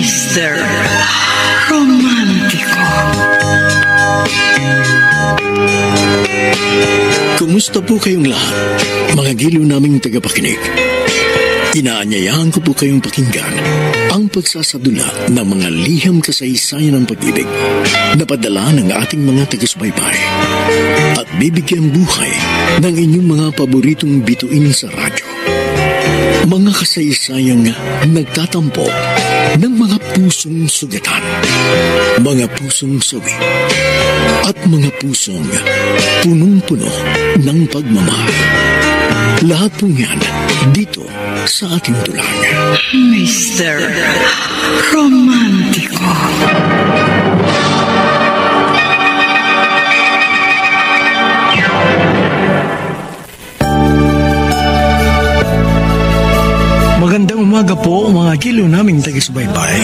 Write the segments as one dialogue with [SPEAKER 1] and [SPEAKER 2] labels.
[SPEAKER 1] Mr. Romántico.
[SPEAKER 2] Kumusta po kayong lahat, mga giliw naming tagapakinig? Inaanyayahan ko po kayong pakinggan ang pagsasadula ng mga liham kasaysayan ng pag-ibig na padala ng ating mga taga-subaybay at bibigyan buhay ng inyong mga paboritong bituin sa radyo. Mga kasaysayang nagtatampok ng mga pusong sugatan, mga pusong sawi, at mga pusong punong-puno ng pagmamahal. Lahat po yan dito sa ating tulang.
[SPEAKER 1] Mr. Romántico.
[SPEAKER 2] Magandang umaga po mga kilo naming taga-subaybay.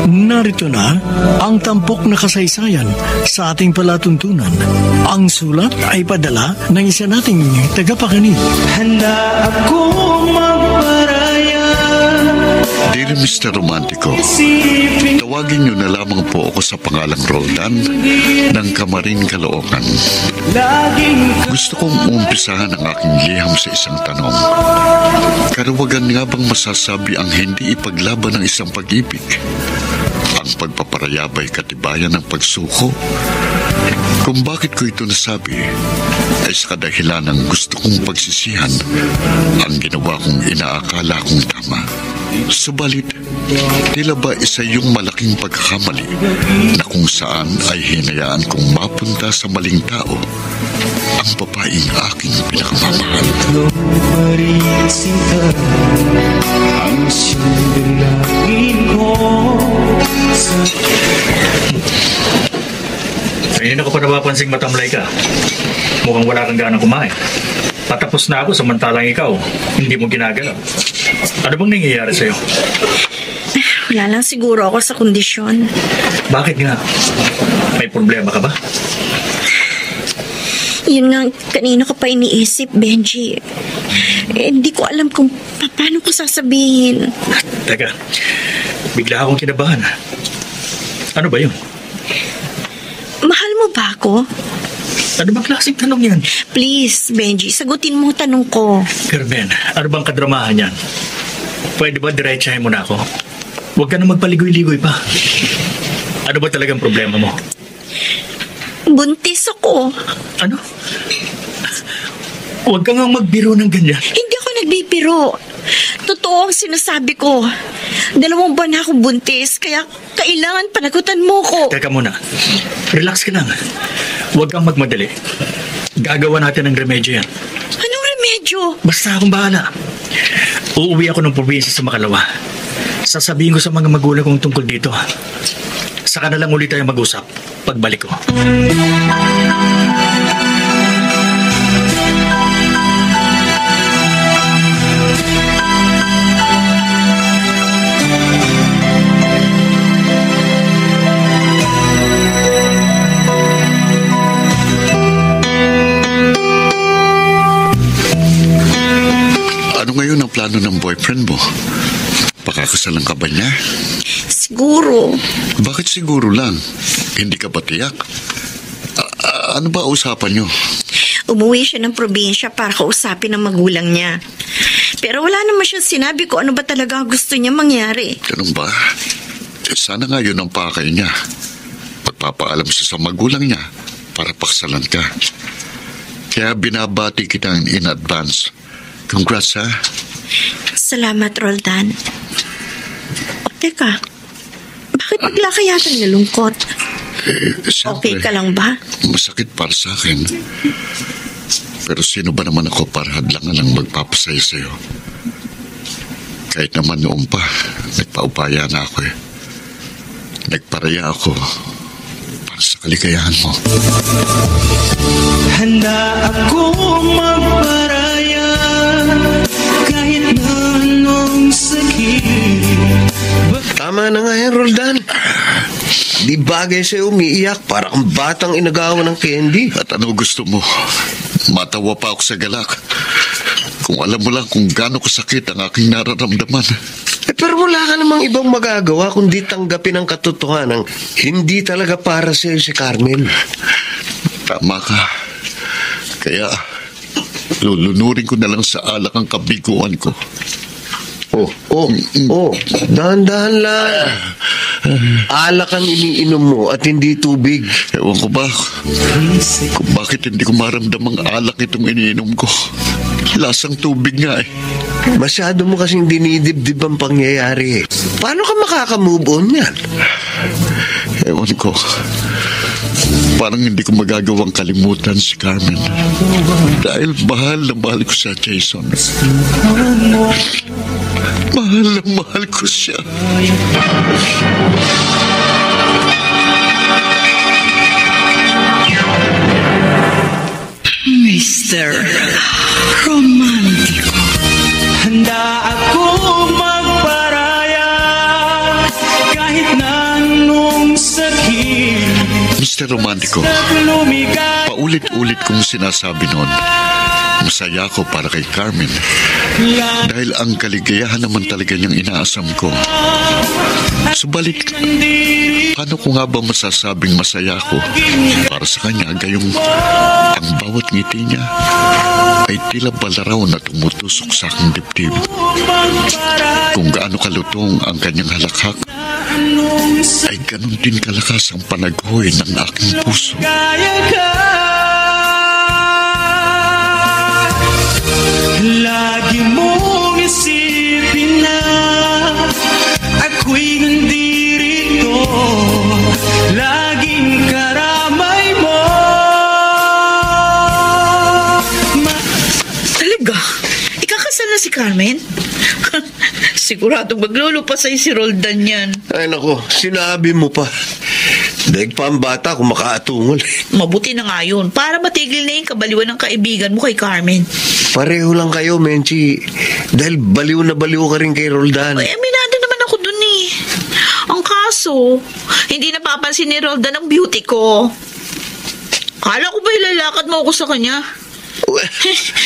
[SPEAKER 2] Narito na ang tampok na kasaysayan sa ating palatuntunan. Ang sulat ay padala ng isa nating tagapakinig. Handa akong magparaya.
[SPEAKER 3] Dear Mr. Romantico, tawagin niyo na lamang po ako sa pangalang Roldan ng Kamarin, Caloocan. Gusto kong umpisahan ang aking liham sa isang tanong. Karawagan nga bang masasabi ang hindi ipaglaban ng isang pag-ibig? Ang pagpaparayabay katibayan ng pagsuko? Kung bakit ko ito nasabi, ay sa kadahilan ng gusto kong pagsisihan ang ginawa kong inaakala kong tama. Subalit, tila ba isa yung malaking pagkakamali na kung saan ay hinayaan kong mapunta sa maling tao ang babaeng aking pinakamamahal.
[SPEAKER 4] Kanina ko pa napapansing matamlay ka. Mukhang wala kang ganang kumain. Patapos na ako samantalang ikaw, hindi mo ginagalaw. Ano bang nangyayari sa'yo?
[SPEAKER 5] Wala lang siguro ako sa kondisyon.
[SPEAKER 4] Bakit nga? May problema ka ba?
[SPEAKER 5] Yun nga, kanina ko pa iniisip, Benji. Hindi ko alam kung paano ko sasabihin.
[SPEAKER 4] Teka, bigla akong kinabahan. Ano ba yun?
[SPEAKER 5] Mahal mo ba ako?
[SPEAKER 4] Ano bang klaseng tanong yan?
[SPEAKER 5] Please, Benji, sagutin mo ang tanong ko.
[SPEAKER 4] Carmen, ano bang kadramahan yan? Pwede ba diretsahin mo na ako? Huwag ka na magpaligoy-ligoy pa. Ano ba talagang problema mo?
[SPEAKER 5] Buntis ako.
[SPEAKER 4] Ano? Huwag ka nga magbiro ng ganyan.
[SPEAKER 5] Hindi ako nagbibiro. Totoo ang sinasabi ko. 2 buwan na akong buntis, kaya kailangan panagutan mo ko.
[SPEAKER 4] Teka muna. Relax ka lang. Huwag kang magmadali. Gagawa natin ng remedyo yan.
[SPEAKER 5] Anong remedyo?
[SPEAKER 4] Basta akong bahala. Uuwi ako ng probinsya sa Makalawa. Sasabihin ko sa mga magulang kong tungkol dito. Saka na lang ulit tayo mag-usap pagbalik ko.
[SPEAKER 3] Ano ngayon ang plano ng boyfriend mo? Pakakasalan ka ba niya?
[SPEAKER 5] Siguro.
[SPEAKER 3] Bakit siguro lang? Hindi ka ba tiyak? Ano ba usapan niyo?
[SPEAKER 5] Umuwi siya ng probinsya para kausapin ang magulang niya. Pero wala naman siyang sinabi ko ano ba talaga gusto niya mangyari.
[SPEAKER 3] Ganun ba? Sana nga yun ang pakay niya. Pagpapaalam siya sa magulang niya para paksalan ka. Kaya binabati kita in advance. Congrats, ha?
[SPEAKER 5] Salamat, Roldan. O, teka. Bakit bigla kaya kang nalungkot?
[SPEAKER 3] Siyempre,
[SPEAKER 5] Okay ka lang ba?
[SPEAKER 3] masakit para sa akin. Pero sino ba naman ako para hadlangan lang magpapasaya sa'yo? Kahit naman noon pa, nagpaupaya na ako eh. Nagparaya ako para sa kaligayahan mo.
[SPEAKER 1] Handa akong magparaya kahit na anong sakit.
[SPEAKER 6] Tama na nga yan, Roldan. Di bagay sa'yo umiiyak para kang batang inagawa ng candy.
[SPEAKER 3] At ano gusto mo? Matawa pa ako sa galak. Kung alam mo lang kung gaano kasakit ang aking nararamdaman.
[SPEAKER 6] pero wala ka namang ibang magagawa kundi tanggapin ang katotohanan hindi talaga para sa'yo si Carmen.
[SPEAKER 3] Tama ka. Kaya, lulunurin ko na lang sa alak ang kabiguan ko.
[SPEAKER 6] Dahan-dahan lang. Alak ang iniinom mo at hindi tubig.
[SPEAKER 3] Ewan ko ba kung bakit hindi ko maramdam ang alak itong iniinom ko. Lasang tubig nga eh.
[SPEAKER 6] Masyado mo kasing dinidibdib ang pangyayari eh. Paano ka makaka-move on yan?
[SPEAKER 3] Ewan ko. Parang hindi ko magagawang kalimutan si Carmen. Dahil mahal na mahal ko siya, Jason. Mahal na mahal ko siya.
[SPEAKER 1] Mr. Romantico. Handa ako magparaya kahit na anong sakit.
[SPEAKER 3] Mr. Romantico, paulit-ulit kong sinasabi noon, masaya ako para kay Carmen. Dahil ang kaligayahan naman talaga niyang inaasam ko. Subalit, paano ko nga ba masasabing masaya ako para sa kanya gayong ang bawat ngiti niya ay tila balaraw na tumutusok sa aking dibdib. Kung gaano kalutong ang kanyang halakhak, ay ganun din kalakas ang panaghoy ng aking puso.
[SPEAKER 1] Lagi mong isipin na ako'y nandito, laging karamay mo.
[SPEAKER 7] Talaga? Ikakasal na si Carmen? Siguradong maglulupa sa'yo si Roldan yan.
[SPEAKER 6] Ay nako, sinabi mo pa. Daig pa ang bata kung makaatungol.
[SPEAKER 7] Mabuti na nga yun, para matigil na yung kabaliwan ng kaibigan mo kay Carmen.
[SPEAKER 6] Pareho lang kayo, Menchi. Dahil baliw na baliw ka rin kay Roldan.
[SPEAKER 7] Ay, aminado naman ako dun eh. Ang kaso, hindi napapansin ni Roldan ang beauty ko. Kala ko ba ilalakad mo ako sa kanya?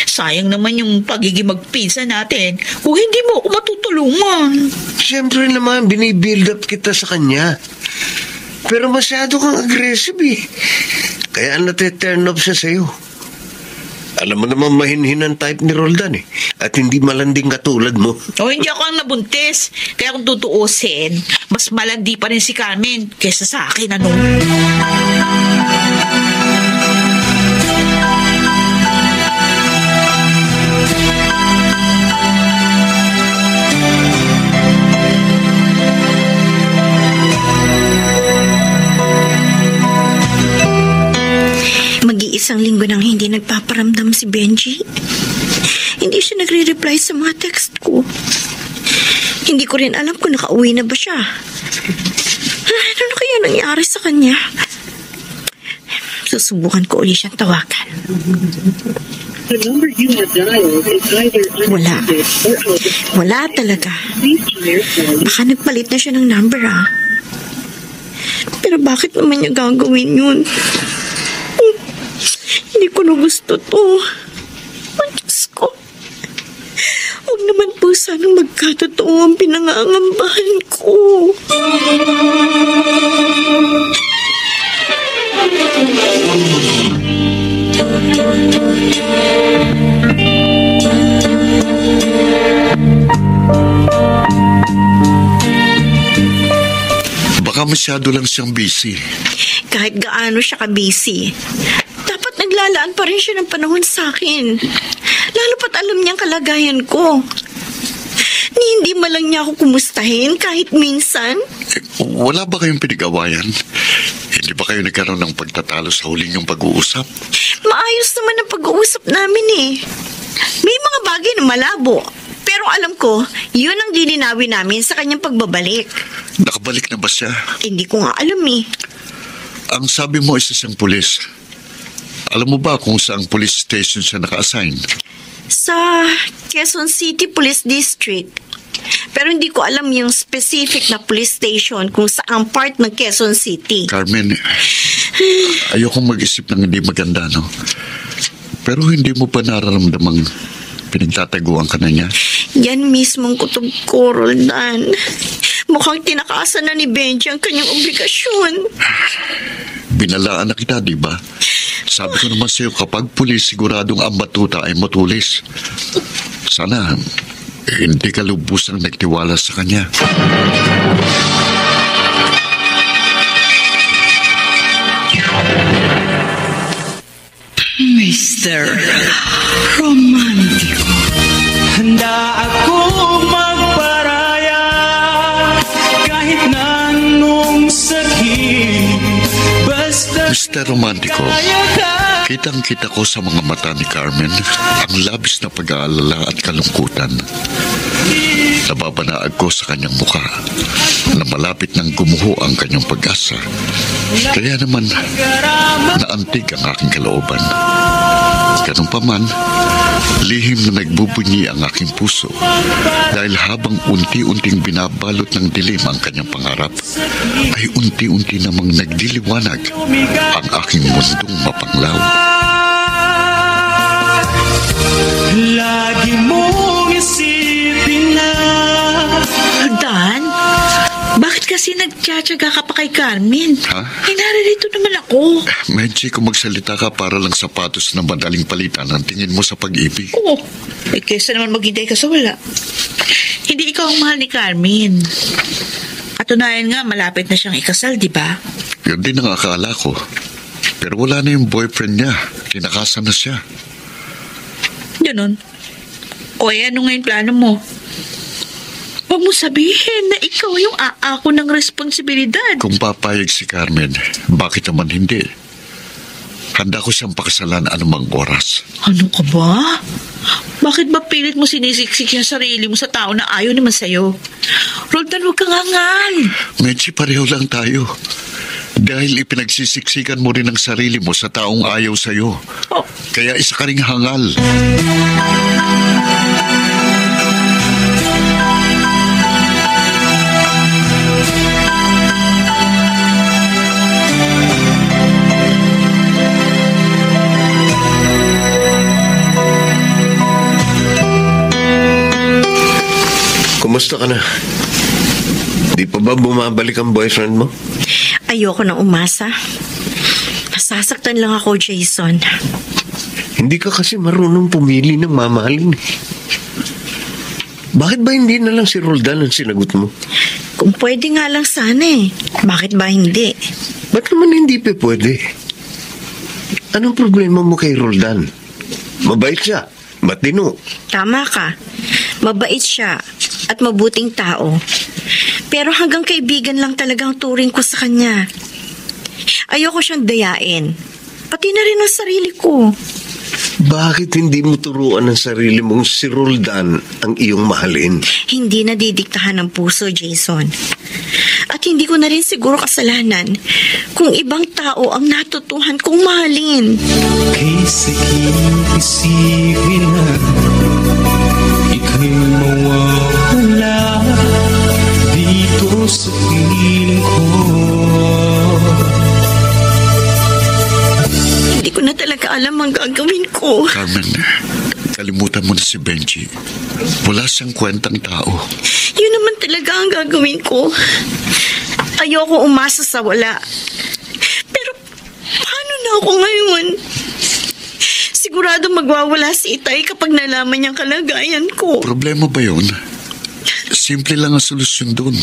[SPEAKER 7] Sayang naman yung pagiging magpinsa natin kung hindi mo ako matutulungan.
[SPEAKER 6] Siyempre naman, binibuild up kita sa kanya. Pero masyado kang aggressive eh. Kaya nate-turn off siya sa'yo. Alam mo naman mahinhin ang type ni Roldan eh. At hindi malanding katulad mo.
[SPEAKER 7] O hindi ako ang nabuntis. Kaya kung tutuusin, mas malandi pa rin si Carmen kaysa sa akin, ano?
[SPEAKER 5] Mag-iisang linggo nang hindi nagpaparamdam si Benji. Hindi siya nagre-reply sa mga text ko. Hindi ko rin alam kung nakauwi na ba siya. Ano na kaya nangyari sa kanya? Susubukan ko ulit siyang tawagan. Wala talaga. Baka nagpalit na siya ng number ah. Pero bakit naman niya gagawin yun? Hindi ko na gusto to. Ang Diyos ko. Huwag naman po sanang magkatotoo ang pinangangambahan ko.
[SPEAKER 3] Baka masyado lang siyang busy.
[SPEAKER 5] Kahit gaano siya ka-busy, dapat naglalaan pa rin siya ng panahon sa akin. Lalo pat alam niyang kalagayan ko. Hindi man lang niya ako kumustahin kahit minsan.
[SPEAKER 3] Wala ba kayong pinag-awayan? Hindi ba kayo nagkaroon ng pagtatalo sa huling yung pag-uusap?
[SPEAKER 5] Maayos naman ang pag-uusap namin eh. May mga bagay na malabo. Pero alam ko, yun ang dininawin namin sa kanyang pagbabalik.
[SPEAKER 3] Nakabalik na ba siya?
[SPEAKER 5] Hindi ko nga alam eh.
[SPEAKER 3] Ang sabi mo isa siyang pulis. Alam mo ba kung saang police station siya naka-assign?
[SPEAKER 5] Sa Quezon City Police District. Pero hindi ko alam yung specific na police station kung saang part ng Quezon City.
[SPEAKER 3] Carmen, ayokong mag-isip ng hindi maganda, no? Pero hindi mo pa nararamdamang Pinagtataguan ka na niya?
[SPEAKER 5] Yan mismong kutob ko, Roldan. Mukhang tinakasan na ni Benji ang kanyang obligasyon.
[SPEAKER 3] Binalaan na kita, di ba? Sabi ko naman sa'yo, kapag pulis, siguradong ang batuta ay matulis. Sana, hindi ka lubusang nagtiwala sa kanya.
[SPEAKER 1] Mr. Romántico. Handa akong magparaya kahit na anong sakit. Basta
[SPEAKER 3] Mr. Romántico, kitang-kita ko sa mga mata ni Carmen ang labis na pag-aalala at kalungkutan. Nababanaag ko sa kanyang mukha na malapit nang gumuho ang kanyang pag-asa. Kaya naman, naantig ang aking kalooban. Ganun pa man, lihim na nagbubunyi ang aking puso dahil habang unti-unting binabalot ng dilim ang kanyang pangarap, ay unti-unti namang nagdiliwanag ang aking mundong mapanglaw.
[SPEAKER 1] lagi mong isipin na
[SPEAKER 7] Dan, bakit kasi nagtsatsaga ka pa kay Carmen?
[SPEAKER 3] Ha?
[SPEAKER 7] Naririto naman ako.
[SPEAKER 3] Medyo kung magsalita ka para lang sapatos na madaling palitan ang tingin mo sa pag-ibig.
[SPEAKER 7] Oo. Kesa naman maghintay ka sa wala. Hindi ikaw ang mahal ni Carmen. At tunayan nga, malapit na siyang ikasal, di ba?
[SPEAKER 3] Yun din ang akala ko. Pero wala na yung boyfriend niya. Kinakasan na siya.
[SPEAKER 7] Ganun. O ano nga yung plano mo? Huwag mo sabihin na ikaw yung aako ng responsibilidad.
[SPEAKER 3] Kung papayag si Carmen, bakit naman hindi? Handa ko siyang pakasalan anumang oras.
[SPEAKER 7] Ano ka ba? Bakit ba pilit mo sinisiksik yung sarili mo sa tao na ayaw naman sa'yo? Roldan, huwag kang hangal.
[SPEAKER 3] Medyo pareho lang tayo. Dahil ipinagsisiksikan mo rin ang sarili mo sa taong ayaw sa'yo.
[SPEAKER 7] Oh.
[SPEAKER 3] Kaya isa ka ring hangal.
[SPEAKER 6] Kumusta ka na? Di pa ba bumabalik ang boyfriend mo?
[SPEAKER 5] Ayoko na umasa. Masasaktan lang ako, Jason.
[SPEAKER 6] Hindi ka kasi marunong pumili ng mamahalin. Bakit ba hindi na lang si Roldan ang sinagot mo?
[SPEAKER 5] Kung pwede nga lang sana eh. Bakit ba hindi?
[SPEAKER 6] Ba't naman hindi pa pwede? Anong problema mo kay Roldan? Mabait siya, matino.
[SPEAKER 5] Tama ka. Mabait siya at mabuting tao. Pero hanggang kaibigan lang talagang turing ko sa kanya. Ayoko siyang dayain. Pati na rin ang sarili ko.
[SPEAKER 6] Bakit hindi mo turuan ng sarili mong si Roldan ang iyong mahalin?
[SPEAKER 5] Hindi na didiktahan ng puso, Jason. At hindi ko na rin siguro kasalanan kung ibang tao ang natutuhan kong mahalin.
[SPEAKER 1] Kaysa isipin na ika'y mawawala dito sa piling ko.
[SPEAKER 5] Hindi ko na talaga alam ang gagawin ko.
[SPEAKER 3] Carmen, kalimutan mo na si Benji. Wala siyang kwentang tao.
[SPEAKER 5] Yun naman talaga ang gagawin ko. Ayoko umasa sa wala. Pero paano na ako ngayon? Sigurado magwawala si Itay kapag nalaman niyang kalagayan ko.
[SPEAKER 3] Problema ba yun? Simple lang ang solusyon doon.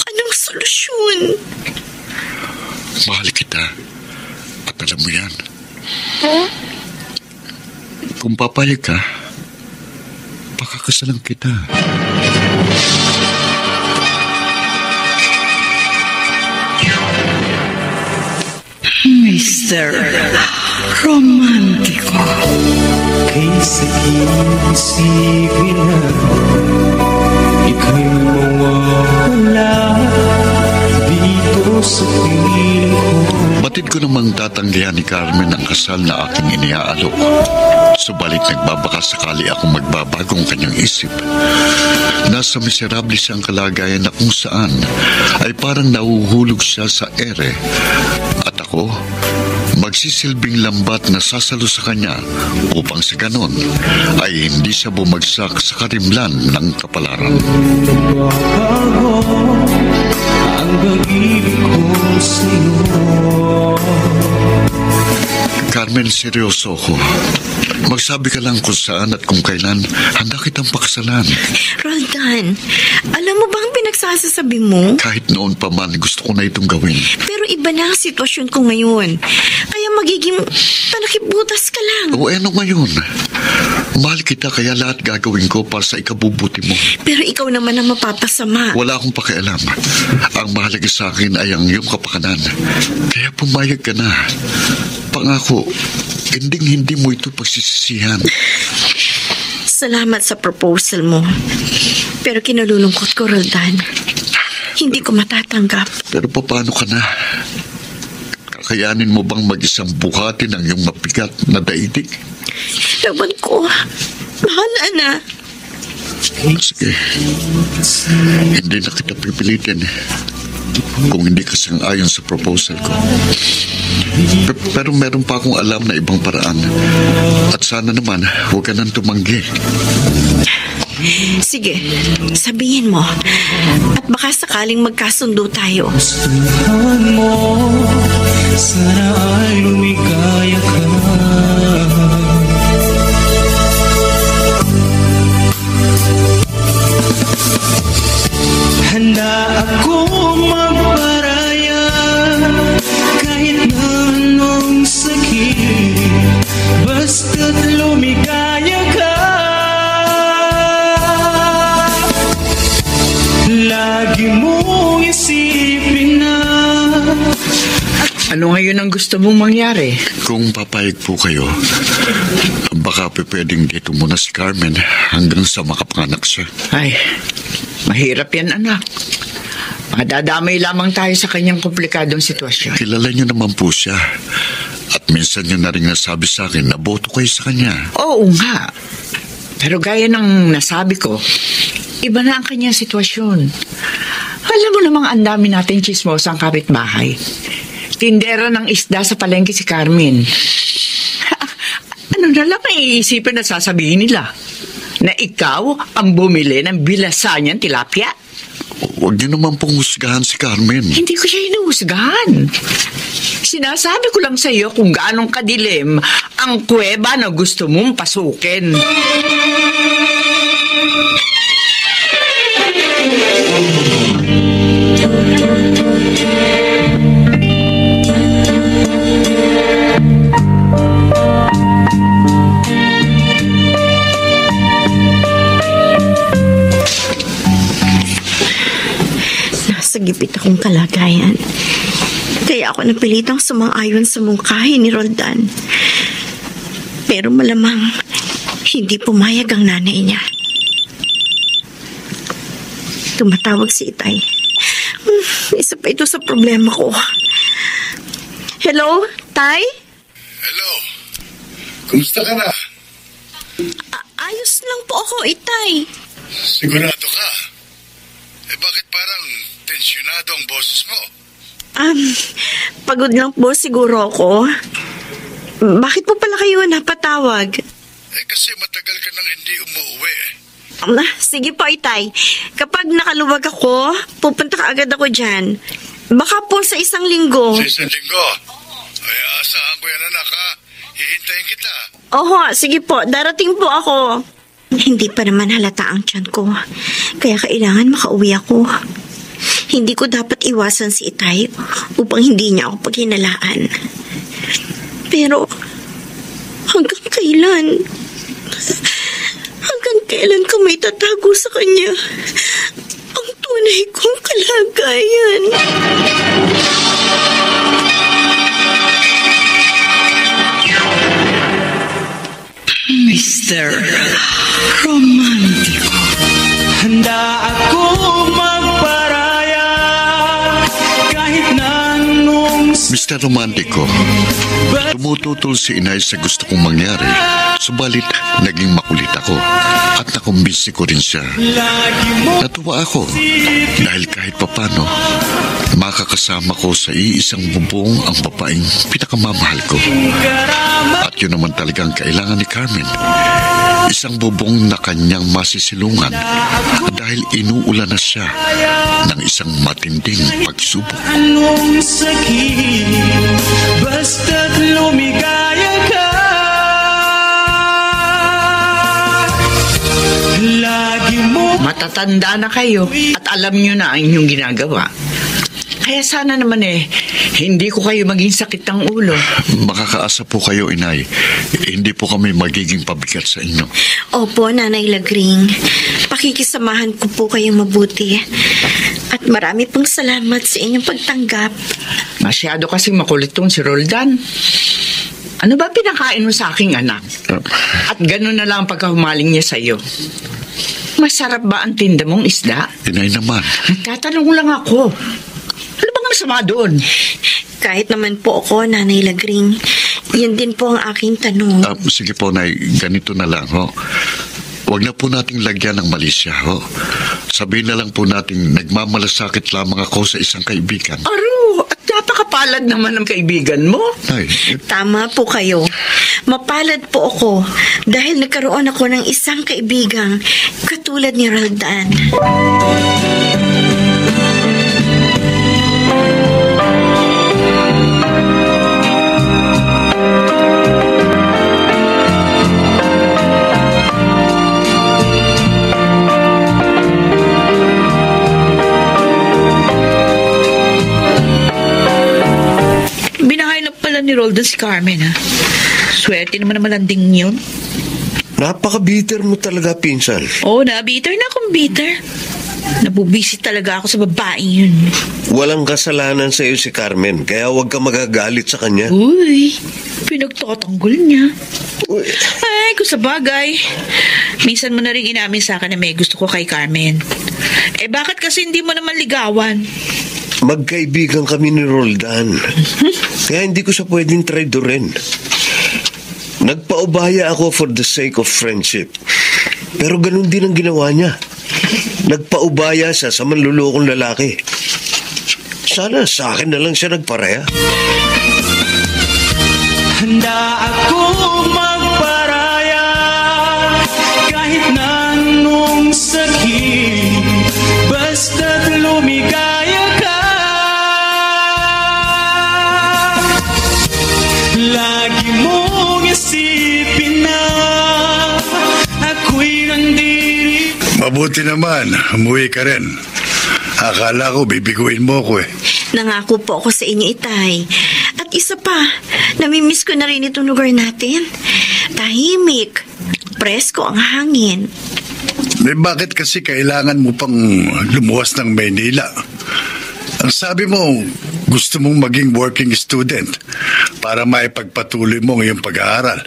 [SPEAKER 5] Anong solusyon?
[SPEAKER 3] Mahal kita. At alam mo yan. Kung papayag ka, pakakasalan kita.
[SPEAKER 1] Mr. Romántico. Kaysa isipin na ika'y mawawala dito sa piling ko.
[SPEAKER 3] Batid ko namang tatanggihan ni Carmen ang kasal na aking iniaalok. Subalit nagbabaka sakali akong magbabagong kanyang isip. Nasa miserable siyang kalagayan na kung saan ay parang nahuhulog siya sa ere. At ako, magsisilbing lambat na sasalo sa kanya upang sa ganon ay hindi siya bumagsak sa karimlan ng kapalaran.
[SPEAKER 1] Bago ang pag-ibig ko sa'yo.
[SPEAKER 3] Carmen, seryoso ko. Magsabi ka lang kung saan at kung kailan handa kitang pakasalan.
[SPEAKER 5] Roldan, alam mo ba ang pinagsasasabi mo?
[SPEAKER 3] Kahit noon pa man, gusto ko na itong gawin.
[SPEAKER 5] Pero iba na ang sitwasyon ko ngayon. Kaya magiging panakibutas ka lang.
[SPEAKER 3] O ano ngayon? Mahal kita kaya lahat gagawin ko para sa ikabubuti mo.
[SPEAKER 5] Pero ikaw naman ang mapapasama.
[SPEAKER 3] Wala akong pakialam. Ang mahalaga sa akin ay ang iyong kapakanan. Kaya pumayag ka na. Pangako, hindi mo ito pagsisisihan.
[SPEAKER 5] Salamat sa proposal mo. Pero kinalulungkot ko, Roldan. Hindi ko matatanggap.
[SPEAKER 3] Pero paano ka na? Kakayanin mo bang mag-isang buhatin ang iyong mabigat na daigdig?
[SPEAKER 5] Laban ko. Bahala na.
[SPEAKER 3] Sige. Hindi na kita pipilitin kung hindi ka sang-ayon sa proposal ko. Pero meron pa akong alam na ibang paraan. At sana naman, huwag ka nang tumanggi.
[SPEAKER 5] Sige, sabihin mo. At baka sakaling magkasundo tayo.
[SPEAKER 1] Gustuhan mo, sana ay lumigaya ka. Handa akong magparaya kahit na anong sakit, basta't lumigaya ka. Lagi mong isipin na.
[SPEAKER 8] Ano ngayon ang gusto mong mangyari?
[SPEAKER 3] Kung papayag po kayo, baka pwedeng dito muna si Carmen hanggang sa makapanganak siya.
[SPEAKER 8] Ay, mahirap yan, anak. Madadamay lamang tayo sa kanyang komplikadong sitwasyon.
[SPEAKER 3] Kilala niyo naman po siya. At minsan niyo na rin nasabi sa akin na boto kayo sa kanya.
[SPEAKER 8] Oo nga. Pero gaya ng nasabi ko, iba na ang kanyang sitwasyon. Alam mo namang ang dami natin chismosang kapitbahay. Tindera ng isda sa palengke si Carmen. Ano na lang iisipin na sasabihin nila? Na ikaw ang bumili ng bilasan niyang tilapia?
[SPEAKER 3] Huwag niyo naman pong husgahan si Carmen.
[SPEAKER 8] Hindi ko siya hinuhusgahan. Sinasabi ko lang sa iyo kung gaanong kadilim ang kuweba na gusto mong pasukin.
[SPEAKER 5] Nasa gipit akong kalagayan. Kaya ako napilitang sumang-ayon sa mungkahi ni Roldan. Pero malamang hindi pumayag ang nanay niya. Tumatawag si Itay. Isa pa ito sa problema ko. Hello, Tay?
[SPEAKER 9] Hello. Kumusta ka na?
[SPEAKER 5] Ayos lang po ako, Itay.
[SPEAKER 9] Sigurado ka? Bakit parang tensyonado ang boses mo?
[SPEAKER 5] Pagod lang po siguro ako. Bakit po pala kayo napatawag?
[SPEAKER 9] Kasi matagal ka nang hindi umuwi.
[SPEAKER 5] Sige po, Itay. Kapag nakaluwag ako, pupunta ka agad ako dyan. Baka po sa isang linggo.
[SPEAKER 9] Sa isang linggo? Ay, asahan ko yan, anak, ha? Hihintayin kita.
[SPEAKER 5] Oho, sige po. Darating po ako. Hindi pa naman halata ang tiyan ko. Kaya kailangan makauwi ako. Hindi ko dapat iwasan si Itay upang hindi niya ako paghinalaan. Pero, hanggang kailan? Hanggang kailan ka may tatago sa kanya ang tunay kong kalagayan?
[SPEAKER 8] Mr. Romantico.
[SPEAKER 1] Handa akong magparaya kahit na anong
[SPEAKER 3] Mr. Romantico, tumututol si inay sa gusto kong mangyari, subalit naging makulit ako at nakumbinsi ko rin siya. Natuwa ako dahil kahit papano, makakasama ko sa iisang bubong ang babaeng pinakamamahal ko. At yun naman talagang kailangan ni Carmen. Isang bubong na kanyang masisilungan dahil inuulan na siya ng isang matinding pagsubok.
[SPEAKER 1] Anong sakit, basta't lumigaya ka. Lagi mo
[SPEAKER 8] Matatanda na kayo at alam nyo na ang inyong ginagawa. Kaya sana naman hindi ko kayo maging sakit ng ulo.
[SPEAKER 3] Makakaasa po kayo, inay. Hindi po kami magiging pabigat sa inyo.
[SPEAKER 5] Opo, Nanay Lagring. Pakikisamahan ko po kayong mabuti. At marami pong salamat sa inyong pagtanggap.
[SPEAKER 8] Masyado kasing makulit tong si Roldan. Ano ba pinakain mo sa aking anak? At gano'n na lang ang pagkahumaling niya sa iyo. Masarap ba ang tinda mong isda?
[SPEAKER 3] Inay naman.
[SPEAKER 8] Nagtatanong lang ako. Ano bang masama doon?
[SPEAKER 5] Kahit naman po ako, Nanay Lagring, yun din po ang aking tanong.
[SPEAKER 3] Sige po, Nay. Ganito na lang, ho. Huwag na po nating lagyan ng mali siya, ho. Sabihin na lang po natin, nagmamalasakit lamang ako sa isang kaibigan.
[SPEAKER 8] Aro, at napakapalad naman ng kaibigan mo.
[SPEAKER 3] Nay,
[SPEAKER 5] Tama po kayo. Mapalad po ako dahil nagkaroon ako ng isang kaibigang katulad ni Roldan.
[SPEAKER 7] Binahay na pala ni Roldan si Carmen, ha? Swerte naman ang malanding yun.
[SPEAKER 6] Napaka-bitter mo talaga, pinsan.
[SPEAKER 7] Oo na, bitter na akong bitter. Nabubisit talaga ako sa babaeng yun.
[SPEAKER 6] Walang kasalanan sa iyo si Carmen, kaya huwag ka magagalit sa kanya.
[SPEAKER 7] Uy, pinagtatanggol niya.
[SPEAKER 6] Uy,
[SPEAKER 7] Ay, kung sa bagay. Minsan mo na rin inamin sa akin na may gusto ko kay Carmen. Bakit kasi hindi mo naman ligawan?
[SPEAKER 6] magkaibigan kami ni Roldan. Kaya hindi ko siya pwedeng traidorin. Nagpaubaya ako for the sake of friendship. Pero ganun din ang ginawa niya. Nagpaubaya siya sa manlulokong lalaki. Sana sa akin na lang siya nagpareha.
[SPEAKER 1] Handa akong magparaya kahit na anong sakit, basta't lumigaya ka. Lagi mong isipin na ako'y nandiri.
[SPEAKER 9] Mabuti naman, umuwi ka rin. Akala ko bibiguin mo ko eh.
[SPEAKER 5] Nangako po ako sa inyo, Itay. At isa pa, namimiss ko na rin itong lugar natin. Tahimik, presko ang hangin.
[SPEAKER 9] Bakit kasi kailangan mo pang lumuwas ng Maynila? Ang sabi mo, gusto mong maging working student para maipagpatuloy mo ngayong pag-aaral.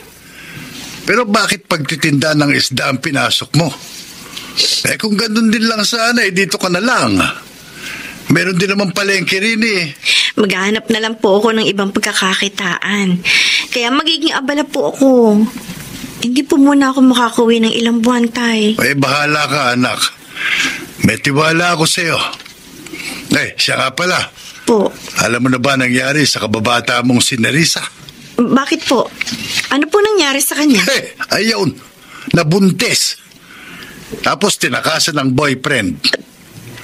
[SPEAKER 9] Pero bakit pagtitinda ng isda ang pinasok mo? Kung ganun din lang sana, dito ka na lang. Meron din naman palengke rin eh.
[SPEAKER 5] Maghahanap na lang po ako ng ibang pagkakakitaan. Kaya magiging abala po ako. Hindi po muna ako makakauwi ng ilang buwan, Tay.
[SPEAKER 9] Bahala ka, anak. May tiwala ako sa'yo. Siya nga pala.
[SPEAKER 5] Po.
[SPEAKER 9] Alam mo na ba nangyari sa kababata mong si Nerissa?
[SPEAKER 5] Bakit po? Ano po nangyari sa kanya?
[SPEAKER 9] Ayun, nabuntis. Tapos tinakasan ng boyfriend.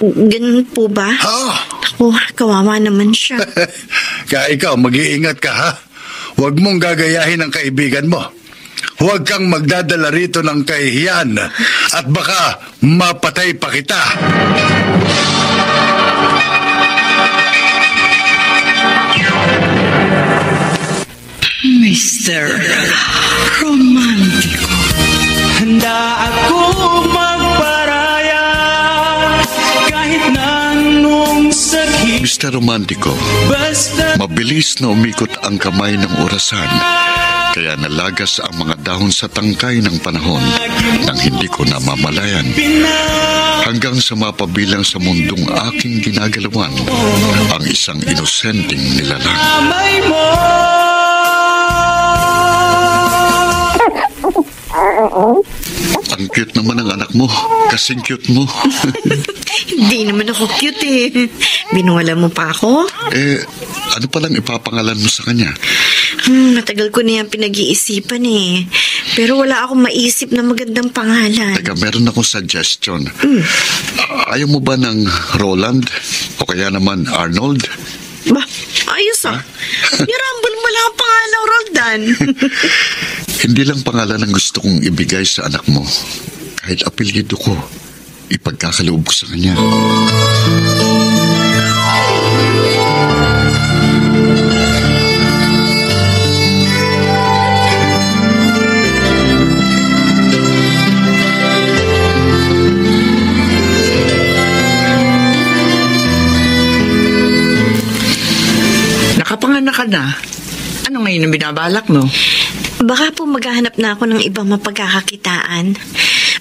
[SPEAKER 5] Ganun po ba? Ako, kawawa naman siya.
[SPEAKER 9] Kaya ikaw, mag-iingat ka ha. Huwag mong gagayahin ang kaibigan mo. Huwag kang magdadala rito ng kahihiyan at baka mapatay pa kita.
[SPEAKER 8] Mr. Romantico.
[SPEAKER 1] Handa akong magparaya kahit na anong sakit.
[SPEAKER 3] Mr. Romantico,
[SPEAKER 1] Basta
[SPEAKER 3] mabilis na umikot ang kamay ng orasan Kaya nalagas ang mga dahon sa tangkay ng panahon nang hindi ko namamalayan. Hanggang sa mapabilang sa mundong aking ginagalawan ang isang inosenteng nilalang.
[SPEAKER 1] Amay mo.
[SPEAKER 3] Ang cute naman ng anak mo. Kasing cute mo.
[SPEAKER 5] Hindi naman ako cute eh. Binuwala mo pa ako?
[SPEAKER 3] Ano palang ipapangalan mo sa kanya?
[SPEAKER 5] Matagal ko na yan pinag-iisipan eh. Pero wala akong maisip na magandang pangalan.
[SPEAKER 3] Teka, meron akong suggestion. Ayaw mo ba ng Roland? O kaya naman Arnold?
[SPEAKER 5] Ba, ayos ah. Nirambol mo lang ang pangalan, Roldan.
[SPEAKER 3] Hindi lang pangalan ang gusto kong ibigay sa anak mo. Kahit apelyido ko, ipagkakaloob ko sa kanya.
[SPEAKER 8] Nakapanganak ka na. Ano ngayon ang binabalak mo?
[SPEAKER 5] Baka po maghahanap na ako ng ibang mapagkakakitaan.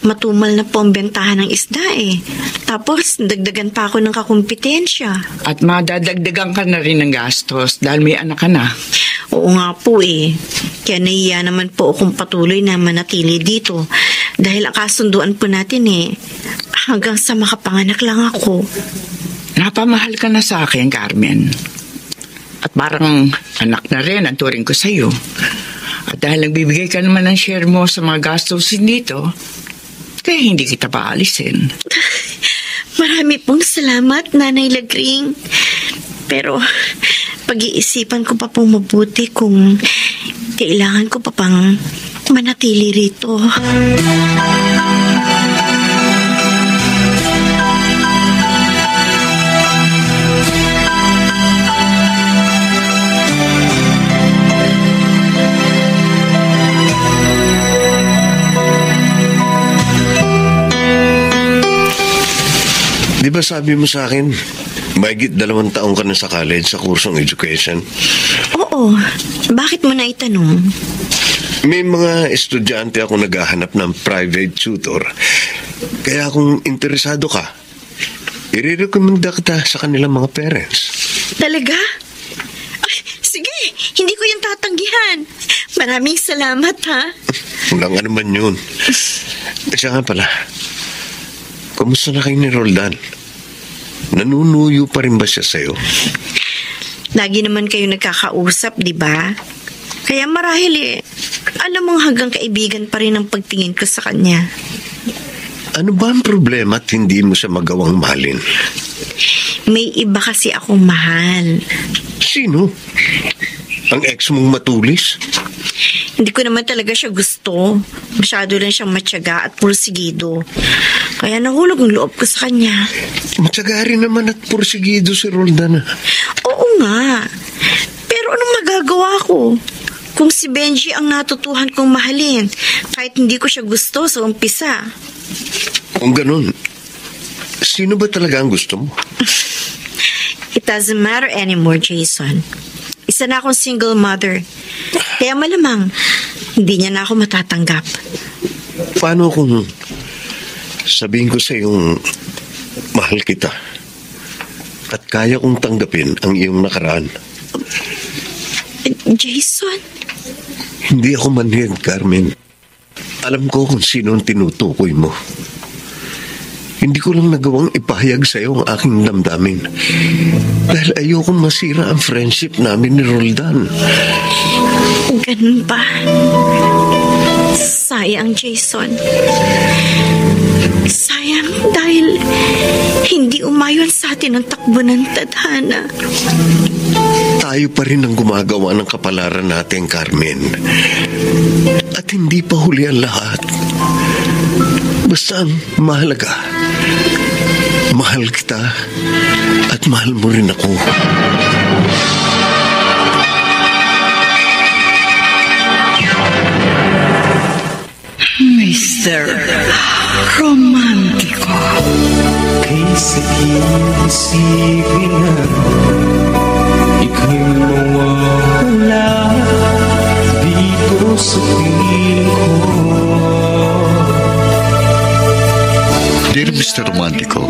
[SPEAKER 5] Matumal na po ang bentahan ng isda eh. Tapos, dagdagan pa ako ng kakumpetensya.
[SPEAKER 8] At madadagdagan ka na rin ng gastos dahil may anak ka na.
[SPEAKER 5] Oo nga po eh. Kaya nahiya naman po akong patuloy na manatili dito. Dahil ang kasunduan po natin eh, hanggang sa makapanganak lang ako.
[SPEAKER 8] Napamahal ka na sa akin, Carmen. At parang anak na rin ang turing ko sa'yo. At dahil nagbibigay ka naman ng share mo sa mga gastusin dito, kaya hindi kita paalisin.
[SPEAKER 5] Marami pong salamat, Nanay Lagring. Pero pag-iisipan ko pa pong mabuti kung kailangan ko pa pang manatili rito.
[SPEAKER 6] Di ba sabi mo sa akin, mahigit 2 taong ka na sa college sa kursong education?
[SPEAKER 5] Oo. Bakit mo na itanong?
[SPEAKER 6] May mga estudyante ako naghahanap ng private tutor. Kaya kung interesado ka, i-recommenda kita sa kanilang mga parents.
[SPEAKER 5] Talaga? Ay, sige, hindi ko yung tatanggihan. Maraming salamat, ha?
[SPEAKER 6] Walang anuman yun. Siya nga pala, kumusta na kayo ni Roldan? Nanunuyo pa rin ba siya sa'yo?
[SPEAKER 5] Lagi naman kayo nagkakausap, di ba? Kaya marahil alam mong hanggang kaibigan pa rin ang pagtingin ko sa kanya.
[SPEAKER 6] Ano ba ang problema at hindi mo siya magawang mahalin?
[SPEAKER 5] May iba kasi akong mahal.
[SPEAKER 6] Sino? Ang ex mong matulis?
[SPEAKER 5] Hindi ko naman talaga siya gusto. Masyado lang siyang matyaga at pursigido. Kaya nahulog ang loob ko sa kanya.
[SPEAKER 6] Matyaga rin naman at pursigido si Roldan.
[SPEAKER 5] Oo nga. Pero anong magagawa ko? Kung si Benji ang natutuhan kong mahalin, kahit hindi ko siya gusto sa umpisa.
[SPEAKER 6] Kung ganun, sino ba talaga ang gusto mo?
[SPEAKER 5] It doesn't matter anymore, Jason. Isa na akong single mother. Kaya malamang, hindi niya na ako matatanggap.
[SPEAKER 6] Paano kung sabihin ko sa iyong mahal kita at kaya kong tanggapin ang iyong nakaraan?
[SPEAKER 5] Jason?
[SPEAKER 6] Hindi ako manhid, Carmen. Alam ko kung sino ang tinutukoy mo. Hindi ko lang nagawang ipahayag sa iyo ang aking damdamin. Dahil ayokong masira ang friendship namin ni Roldan.
[SPEAKER 5] Ganun ba? Sayang, Jason. Sayang dahil hindi umayon sa atin ang takbo ng tadhana.
[SPEAKER 6] Tayo pa rin ang gumagawa ng kapalaran natin, Carmen. At hindi pa huli ang lahat. Basta ang mahalaga, mahal kita at mahal mo rin ako.
[SPEAKER 8] Mr. Romantiko.
[SPEAKER 1] Kay sakit isipin na ika'y mawawala. Di ko sa piling ko.
[SPEAKER 3] Dear Mr. Romantico,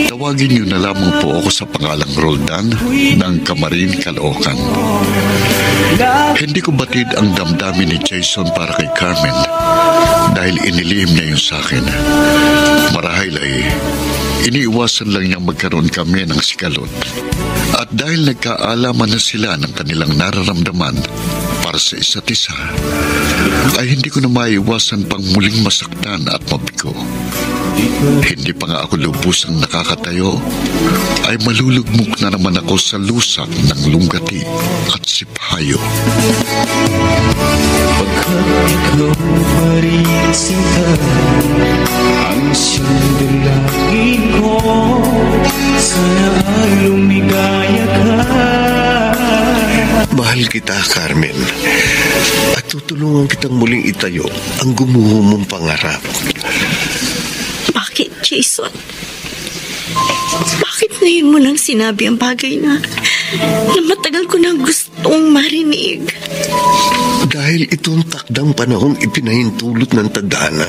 [SPEAKER 3] tawagin niyo na lamang po ako sa pangalang Roldan ng Camarin, Caloocan. Hindi ko batid ang damdamin ni Jason para kay Carmen dahil inilihim niya yun sa akin. Marahil ay iniiwasan lang niyang magkaroon kami ng sigalot. At dahil nagkaalaman na sila ng kanilang nararamdaman para sa isa't isa, ay hindi ko na maiwasan pang muling masaktan at mabigo. Hindi pa nga ako lubusang nakakatayo, ay malulugmok na naman ako sa lusak ng lunggati at sipayo.
[SPEAKER 1] Pagkat ikaw pa rin sinta, ang siyang dalangin ko, sana ay lumigaya ka.
[SPEAKER 6] Mahal kita, Carmen. At tutulungan kitang muling itayo ang gumuho mong pangarap.
[SPEAKER 5] Bakit, Jason? Bakit ngayon mo lang sinabi ang bagay na matagal ko na gustong marinig?
[SPEAKER 6] Dahil itong takdang panahon ipinahintulot ng tadhana.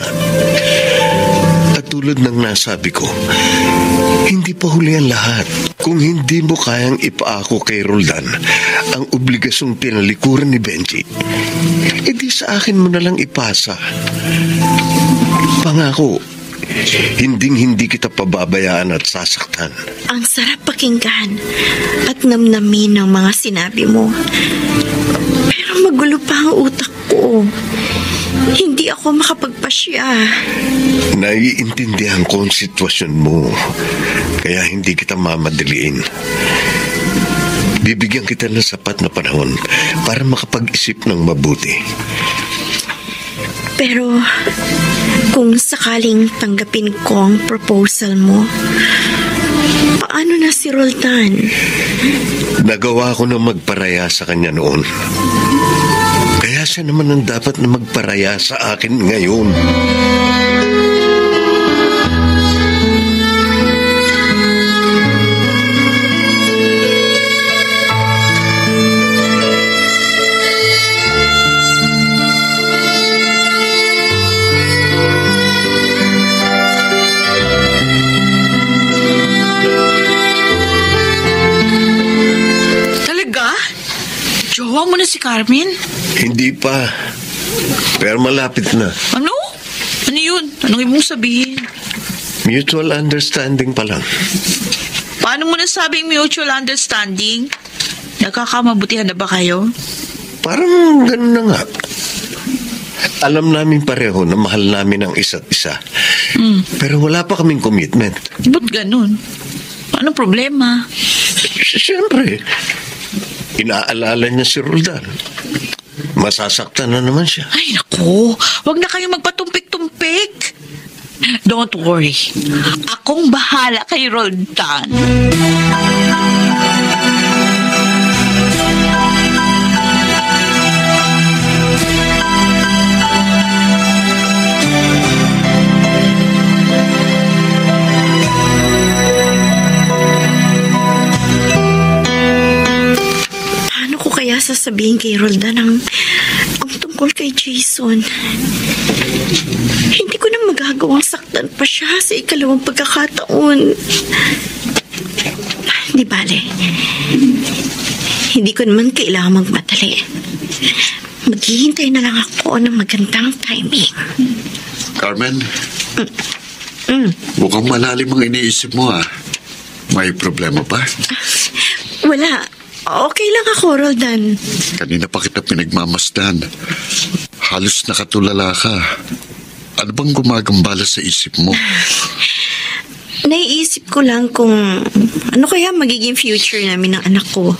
[SPEAKER 6] At tulad ng nasabi ko, hindi pa huli ang lahat. Kung hindi mo kayang ipaako kay Roldan ang obligasyong tinalikuran ni Benji, edi sa akin mo na lang ipasa. Pangako, hinding-hindi kita pababayaan at sasaktan.
[SPEAKER 5] Ang sarap pakinggan at namnamin ng mga sinabi mo. Pero magulo pa ang utak ko. Hindi ako makapagpasya.
[SPEAKER 6] Naiintindihan ko ang sitwasyon mo, kaya hindi kita mamadaliin. Bibigyan kita ng sapat na panahon para makapag-isip ng mabuti.
[SPEAKER 5] Pero kung sakaling tanggapin ko ang proposal mo, paano na si Roldan?
[SPEAKER 6] Nagawa ko na magparaya sa kanya noon. Kaya siya naman ang dapat na magparaya sa akin ngayon.
[SPEAKER 7] Jowa mo na si Carmen?
[SPEAKER 6] Hindi pa. Pero malapit na.
[SPEAKER 7] Ano? Ano yun? Anong ibig sabihin?
[SPEAKER 6] Mutual understanding pa lang.
[SPEAKER 7] Paano mo nasabing mutual understanding? Nagkakamabutihan na ba kayo?
[SPEAKER 6] Parang ganun na nga. Alam namin pareho na mahal namin ang isa't isa. Pero wala pa kaming commitment.
[SPEAKER 7] Ba't ganun? Anong problema?
[SPEAKER 6] Siyempre, inaalala niya si Roldan. Masasaktan na naman siya.
[SPEAKER 7] Ay, naku. Huwag na kayo magpatumpik-tumpik. Don't worry. Akong bahala kay Roldan.
[SPEAKER 5] Kaya sasabihin kay Roldan ang tungkol kay Jason. Hindi ko na magagawang saktan pa siya sa ikalawang pagkakataon. Di bale. Hindi ko naman kailangan magmadali. Maghihintay na lang ako ng magandang timing.
[SPEAKER 3] Carmen? Mukhang malalim ang iniisip mo, ah. May problema ba?
[SPEAKER 5] Wala. Okay lang ako, Roldan.
[SPEAKER 3] Kanina pa kita pinagmamasdan. Halos nakatulala ka. Ano bang gumagambala sa isip mo?
[SPEAKER 5] Naiisip ko lang kung ano kaya magiging future namin ng anak ko.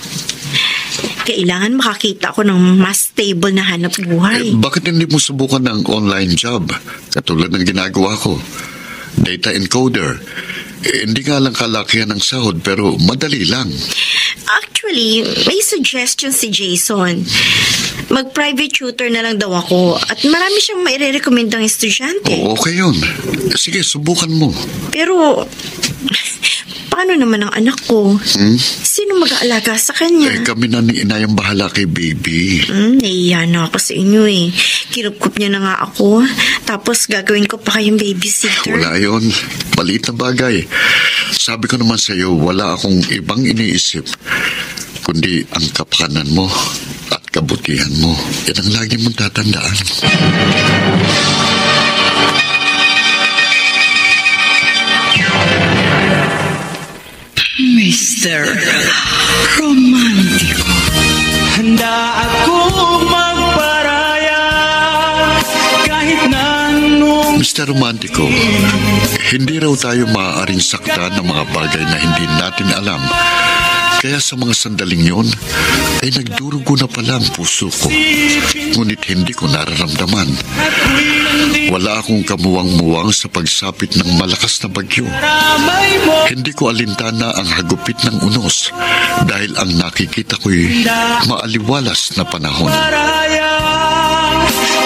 [SPEAKER 5] Kailangan makakita ako ng mas stable na hanap buhay.
[SPEAKER 3] Bakit hindi mo subukan ng online job? Katulad ng ginagawa ko. Data encoder. Hindi nga lang kalakihan ng sahod pero madali lang.
[SPEAKER 5] Actually, may suggestion si Jason. Mag-private tutor na lang daw ako at marami siyang paano naman ang anak ko? Sino mag-aalaga sa kanya?
[SPEAKER 3] Kami na ni inay ang bahala kay baby.
[SPEAKER 5] Naiiya na ako sa inyo eh. Kinukup niya na nga ako. Tapos gagawin ko pa kayong babysitter.
[SPEAKER 3] Wala yun. Maliit na bagay. Sabi ko naman sa'yo, wala akong ibang iniisip kundi ang kapakanan mo at kabutihan mo. Yan ang lagi mong tatandaan.
[SPEAKER 8] Mr. Romantico.
[SPEAKER 1] Handa akong magparaya kahit na anong...
[SPEAKER 3] Mr. Romantico, hindi raw tayo maaaring saktan ng mga bagay na hindi natin alam. Kaya sa mga sandaling yon, ay nagdurugo na pala ang puso ko. Ngunit hindi ko nararamdaman. Wala akong kamuwang-muwang sa pagsapit ng malakas na bagyo. Hindi ko alintana ang hagupit ng unos dahil ang nakikita ko'y maaliwalas na panahon.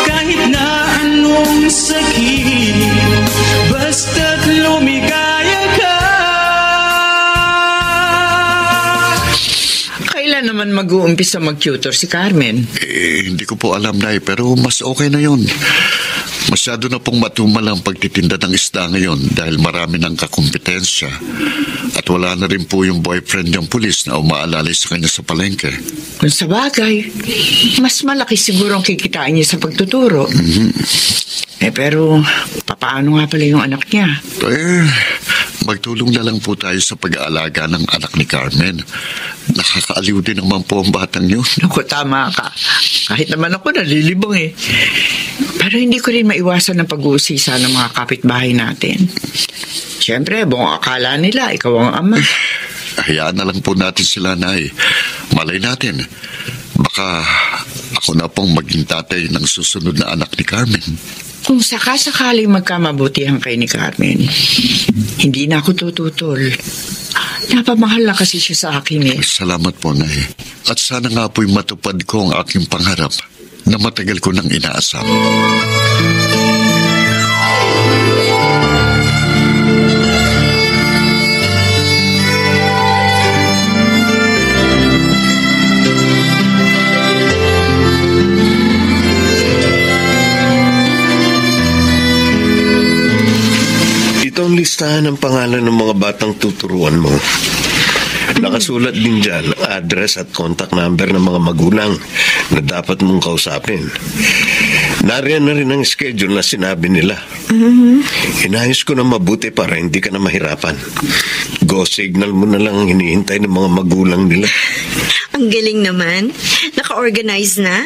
[SPEAKER 1] Kahit na anong sakit, basta't lumigaya ka.
[SPEAKER 8] Kailan naman mag-uumpisa mag-tutor si Carmen?
[SPEAKER 3] Hindi ko po alam, Nay, pero mas okay na yon. Masyado na pong matumal ang pagtitinda ng isda ngayon dahil marami ng kakumpetensya. At wala na rin po yung boyfriend niyang pulis na umaalalay sa kanya sa palengke.
[SPEAKER 8] Kung sa bagay, mas malaki siguro ang kikitain niya sa pagtuturo. Pero, papaano nga pala yung anak niya?
[SPEAKER 3] Magtulong na lang po tayo sa pag-aalaga ng anak ni Carmen. Nakakaaliw din naman po ang batang yun.
[SPEAKER 8] Naku, tama ka. Kahit naman ako nalilibang eh. Pero hindi ko rin maiwasan ang pag-uusisa ng mga kapitbahay natin. Siyempre, buong akala nila, ikaw ang ama.
[SPEAKER 3] Hayaan na lang po natin sila, Nay. Malay natin, baka ako na pong maging tatay ng susunod na anak ni Carmen.
[SPEAKER 8] Kung sakasakaling magkamabutihan kay ni Carmen, hindi na ako tututol. Napamahal na kasi siya sa akin eh.
[SPEAKER 3] Salamat po, Nay. At sana nga po'y matupad ko ang aking pangarap na matagal ko nang inaasam.
[SPEAKER 6] Ito ang listahan ng pangalan ng mga batang tuturuan mo. Nakasulat din dyan ang address at contact number ng mga magulang na dapat mong kausapin. Nariyan na rin ang schedule na sinabi nila. Inayos ko na mabuti para hindi ka na mahirapan. Go signal mo na lang ang hinihintay ng mga magulang nila.
[SPEAKER 5] Ang galing naman. Naka-organize na.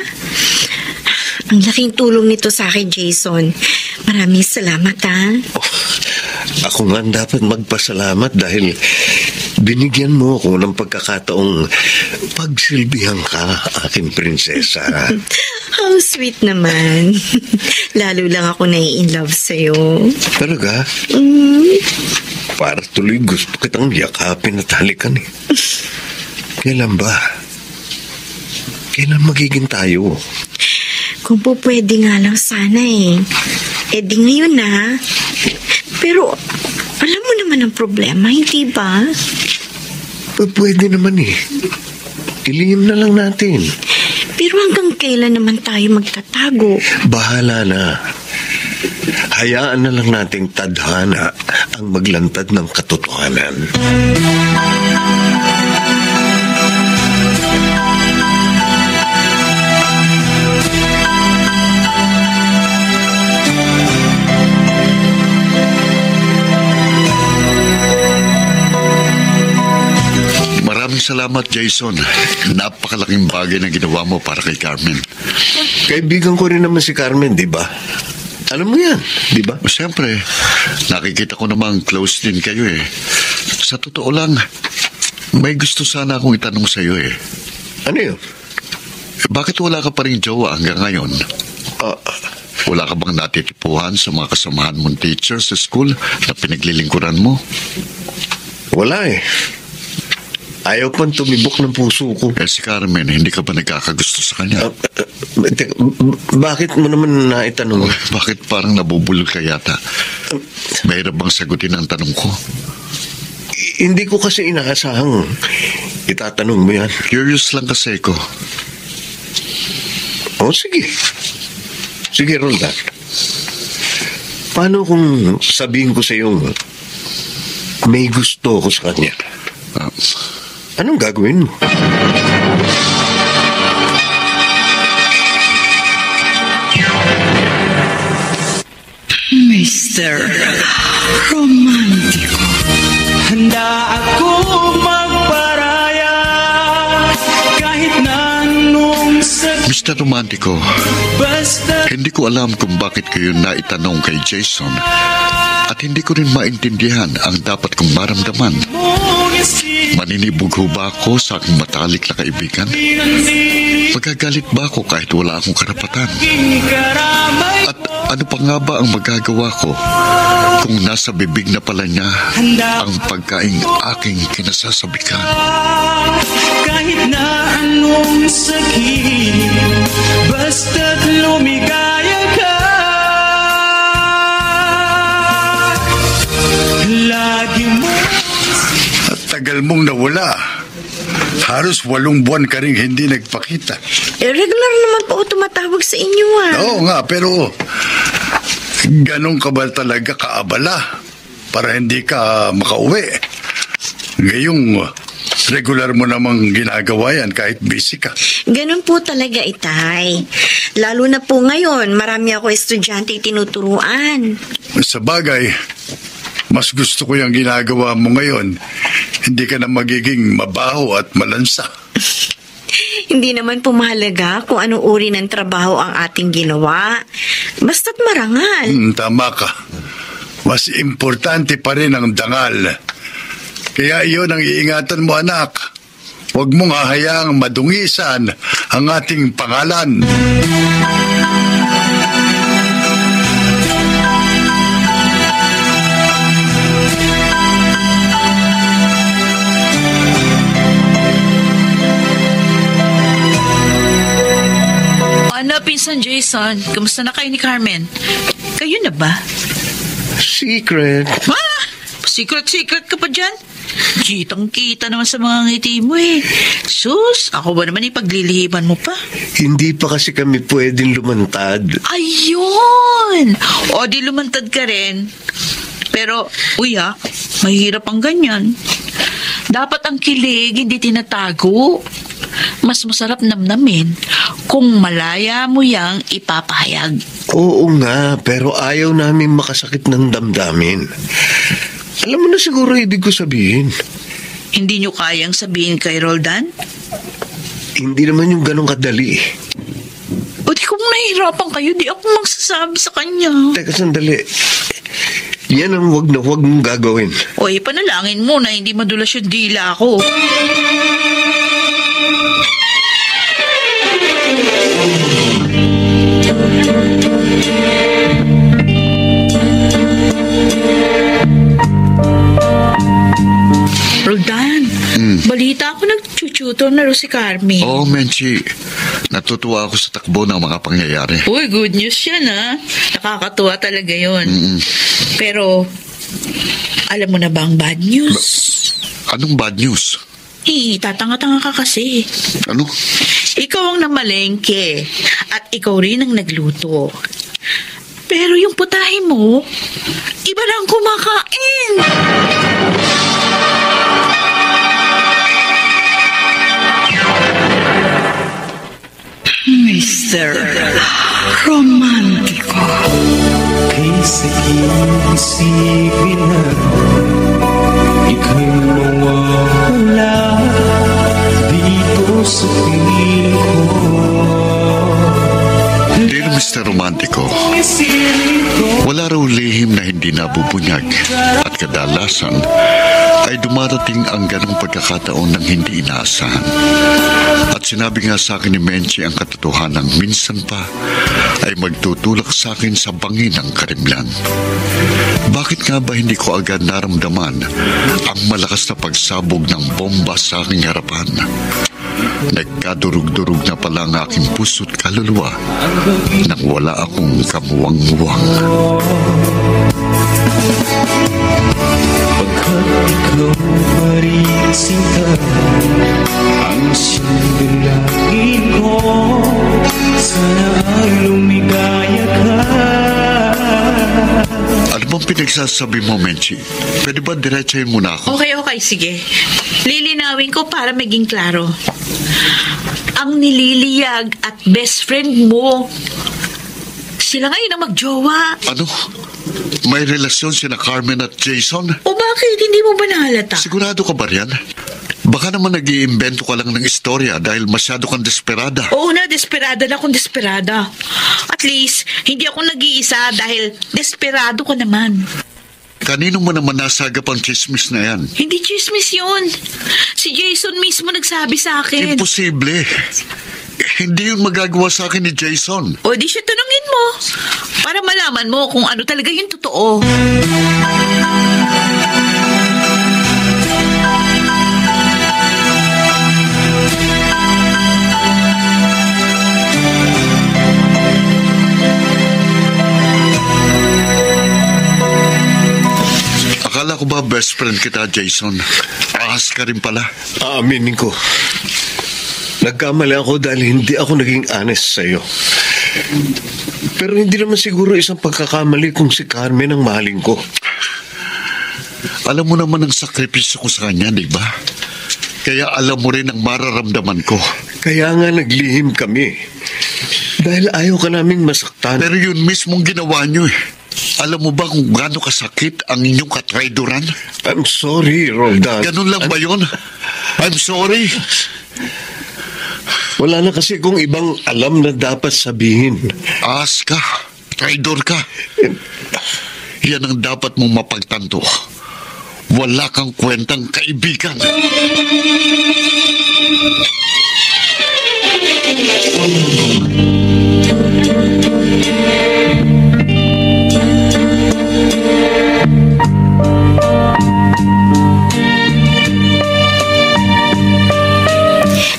[SPEAKER 5] Ang laking tulong nito sa akin, Jason. Maraming salamat, ha?
[SPEAKER 6] Ako nga dapat magpasalamat dahil binigyan mo ako ng pagkakataong pagsilbihan ka, aking prinsesa.
[SPEAKER 5] How sweet naman. Lalo lang ako nai-inlove sa'yo.
[SPEAKER 6] Talaga? Para tuloy gusto kitang yakapin at halikan eh. Kailan ba? Kailan magiging tayo?
[SPEAKER 5] Kung po pwede nga lang sana eh. Eh di ngayon na. Pero alam mo naman ang problema, hindi ba?
[SPEAKER 6] Pwede naman eh. Ilihim na lang natin.
[SPEAKER 5] Pero hanggang kailan naman tayo magtatago?
[SPEAKER 6] Bahala na. Hayaan na lang nating tadhana ang maglantad ng katotohanan.
[SPEAKER 3] Salamat, Jason. Napakalaking bagay na ginawa mo para kay Carmen.
[SPEAKER 6] Kaibigan ko rin naman si Carmen, di ba? Alam mo yan, di ba?
[SPEAKER 3] Siyempre, nakikita ko namang close din kayo eh. Sa totoo lang, may gusto sana akong itanong sa iyo eh.
[SPEAKER 6] Ano yun?
[SPEAKER 3] Bakit wala ka pa rin jowa hanggang ngayon? Wala ka bang natitipuhan sa mga kasamahan mong teacher sa school na pinaglilingkuran mo?
[SPEAKER 6] Wala eh. Ayaw pang tumibok ng puso ko.
[SPEAKER 3] Si Carmen, hindi ka ba nagkakagusto sa kanya?
[SPEAKER 6] Bakit mo naman naitanong?
[SPEAKER 3] Bakit parang nabubulol ka yata? Mahirap bang sagutin ang tanong ko?
[SPEAKER 6] Hindi ko kasi inaasahang itatanong mo yan.
[SPEAKER 3] Curious lang kasi ko.
[SPEAKER 6] O sige. Sige, Roldan. Paano kung sabihin ko sa iyo may gusto ko sa kanya? Anong gagawin mo?
[SPEAKER 1] Mr. Romantico. Handa ako magparaya kahit na anong sakit.
[SPEAKER 3] Mr. Romantico,
[SPEAKER 1] Basta
[SPEAKER 3] hindi ko alam kung bakit kayo naitanong kay Jason at hindi ko rin maintindihan ang dapat kong maramdaman.
[SPEAKER 1] mong isip
[SPEAKER 3] Maninibog ho ba ako sa aking matalik na kaibigan? Magagalit ba ako kahit wala akong karapatan?
[SPEAKER 1] aking karamay.
[SPEAKER 3] At ano pa nga ba ang magagawa ko kung nasa bibig na pala niya ang pagkaing aking kinasasabikan?
[SPEAKER 1] Kahit na anong sakit, basta't lumigaya ka. Lagi mo
[SPEAKER 9] At tagal mong nawala. Halos 8 buwan ka rin hindi nagpakita.
[SPEAKER 5] Regular naman po ako tumatawag sa inyo
[SPEAKER 9] Oo nga, pero ganun ka ba talaga kaabala para hindi ka makauwi? Ngayong regular mo namang ginagawa yan kahit busy ka.
[SPEAKER 5] Ganun po talaga, Itay. Lalo na po ngayon, marami ako estudyante tinuturuan.
[SPEAKER 9] Sa bagay, mas gusto ko yung ginagawa mo ngayon. Hindi ka na magiging mabaho at malansa.
[SPEAKER 5] Hindi naman po mahalaga kung anong uri ng trabaho ang ating ginawa. Basta't marangal.
[SPEAKER 9] Tama ka. Mas importante pa rin ang dangal. Kaya iyon ang iingatan mo, anak. Huwag mong hahayaang madungisan ang ating pangalan.
[SPEAKER 7] Ano, Pinsan Jason? Kamusta na kayo ni Carmen? Kayo na ba?
[SPEAKER 6] Secret.
[SPEAKER 7] Secret ka pa dyan? Kitang-kita naman sa mga ngiti mo eh. Sus, ako ba naman ipaglilihiban mo pa?
[SPEAKER 6] Hindi pa kasi kami pwedeng lumantad.
[SPEAKER 7] Ayun! O di lumantad ka rin. Pero, mahirap ang ganyan. Dapat ang kilig hindi tinatago. Mas masarap namnamin kung malaya mo yang ipapahayag.
[SPEAKER 6] Oo nga, pero ayaw namin makasakit ng damdamin. Alam mo na siguro ibig ko sabihin.
[SPEAKER 7] Hindi nyo kayang sabihin kay Roldan?
[SPEAKER 6] Hindi naman yung ganong kadali.
[SPEAKER 7] O di kung nahihirapan kayo, di ako magsasabi sa kanya.
[SPEAKER 6] Teka, sandali. Yan ang wag na wag mong gagawin.
[SPEAKER 7] O panalangin mo na hindi madulas yung dila ko. Roldan, balita ako nag-tutor na rin si Carmen.
[SPEAKER 3] Oo, Menchi. Natutuwa ako sa takbo ng mga pangyayari.
[SPEAKER 7] Uy, good news yan ha. Nakakatuwa talaga yun. Pero, alam mo na ba ang bad news?
[SPEAKER 3] Anong bad news?
[SPEAKER 7] Tatanga-tanga ka kasi.
[SPEAKER 3] Ano?
[SPEAKER 7] Ikaw ang namalengke at ikaw rin ang nagluto. Pero yung putahe mo, iba lang kumakain.
[SPEAKER 1] Mr. Romantico. Kay isipin na ika'y mawawala dito sa piling ko.
[SPEAKER 3] Dear Mr. Romantico, wala raw lihim na hindi nabubunyag at kadalasan ay dumarating ang ganong pagkakataon ng hindi inaasahan. At sinabi nga sa akin ni Menchi ang katotohanan minsan pa ay magtutulak sa akin sa bangin ng karimlan. Bakit nga ba hindi ko agad naramdaman ang malakas na pagsabog ng bomba sa aking harapan? Nagkadurug-durug na pala ang aking puso't kaluluwa nang wala akong kamuwang-muwang.
[SPEAKER 1] Pagkat ikaw ikaw pa rin sinta ang sinulangin ko. Sana ay lumigaya ka.
[SPEAKER 3] Ano bang pinagsasabi mo, Menchi? Pwede ba diretsahin mo na ako?
[SPEAKER 7] Okay, sige. Lilinawin ko para maging klaro. Ang nililiyag at best friend mo, sila ngayon ang magjowa.
[SPEAKER 3] Ano? May relasyon sina Carmen at Jason?
[SPEAKER 7] O bakit? Hindi mo ba nahalata?
[SPEAKER 3] Sigurado ka ba riyan? Baka naman nag-iimbento ka lang ng istorya dahil masyado kang desperada.
[SPEAKER 7] Oo na, desperada na akong desperada. At least, hindi ako nag-iisa dahil desperado ka naman.
[SPEAKER 3] Kanino mo naman nasagap ang chismis na yan?
[SPEAKER 7] Hindi chismis yun. Si Jason mismo nagsabi sa akin.
[SPEAKER 3] Imposible. Hindi yun magagawa sa akin ni Jason.
[SPEAKER 7] O di siya tanungin mo. Para malaman mo kung ano talaga yung totoo.
[SPEAKER 3] Akala ko ba best friend kita, Jason? Ahas ka rin pala.
[SPEAKER 6] Aaminin ko. Nagkamali ako dahil hindi ako naging honest sa'yo. Pero hindi naman siguro isang pagkakamali kung si Carmen ang mahalin ko.
[SPEAKER 3] Alam mo naman ang sakripisyo ko sa kanya, di ba? Kaya alam mo rin ang mararamdaman ko.
[SPEAKER 6] Kaya nga naglihim kami. Dahil ayaw ka naming masaktan.
[SPEAKER 3] Pero yun mismong ginawa niyo eh. Alam mo ba kung gaano kasakit ang inyong katraidoran?
[SPEAKER 6] I'm sorry, Roldan.
[SPEAKER 3] Ganun lang ba yun? I'm sorry.
[SPEAKER 6] Wala na kasi kung ibang alam na dapat sabihin.
[SPEAKER 3] Ahas ka. Traidor ka. Yan ang dapat mong mapagtanto. Wala kang kwentang kaibigan.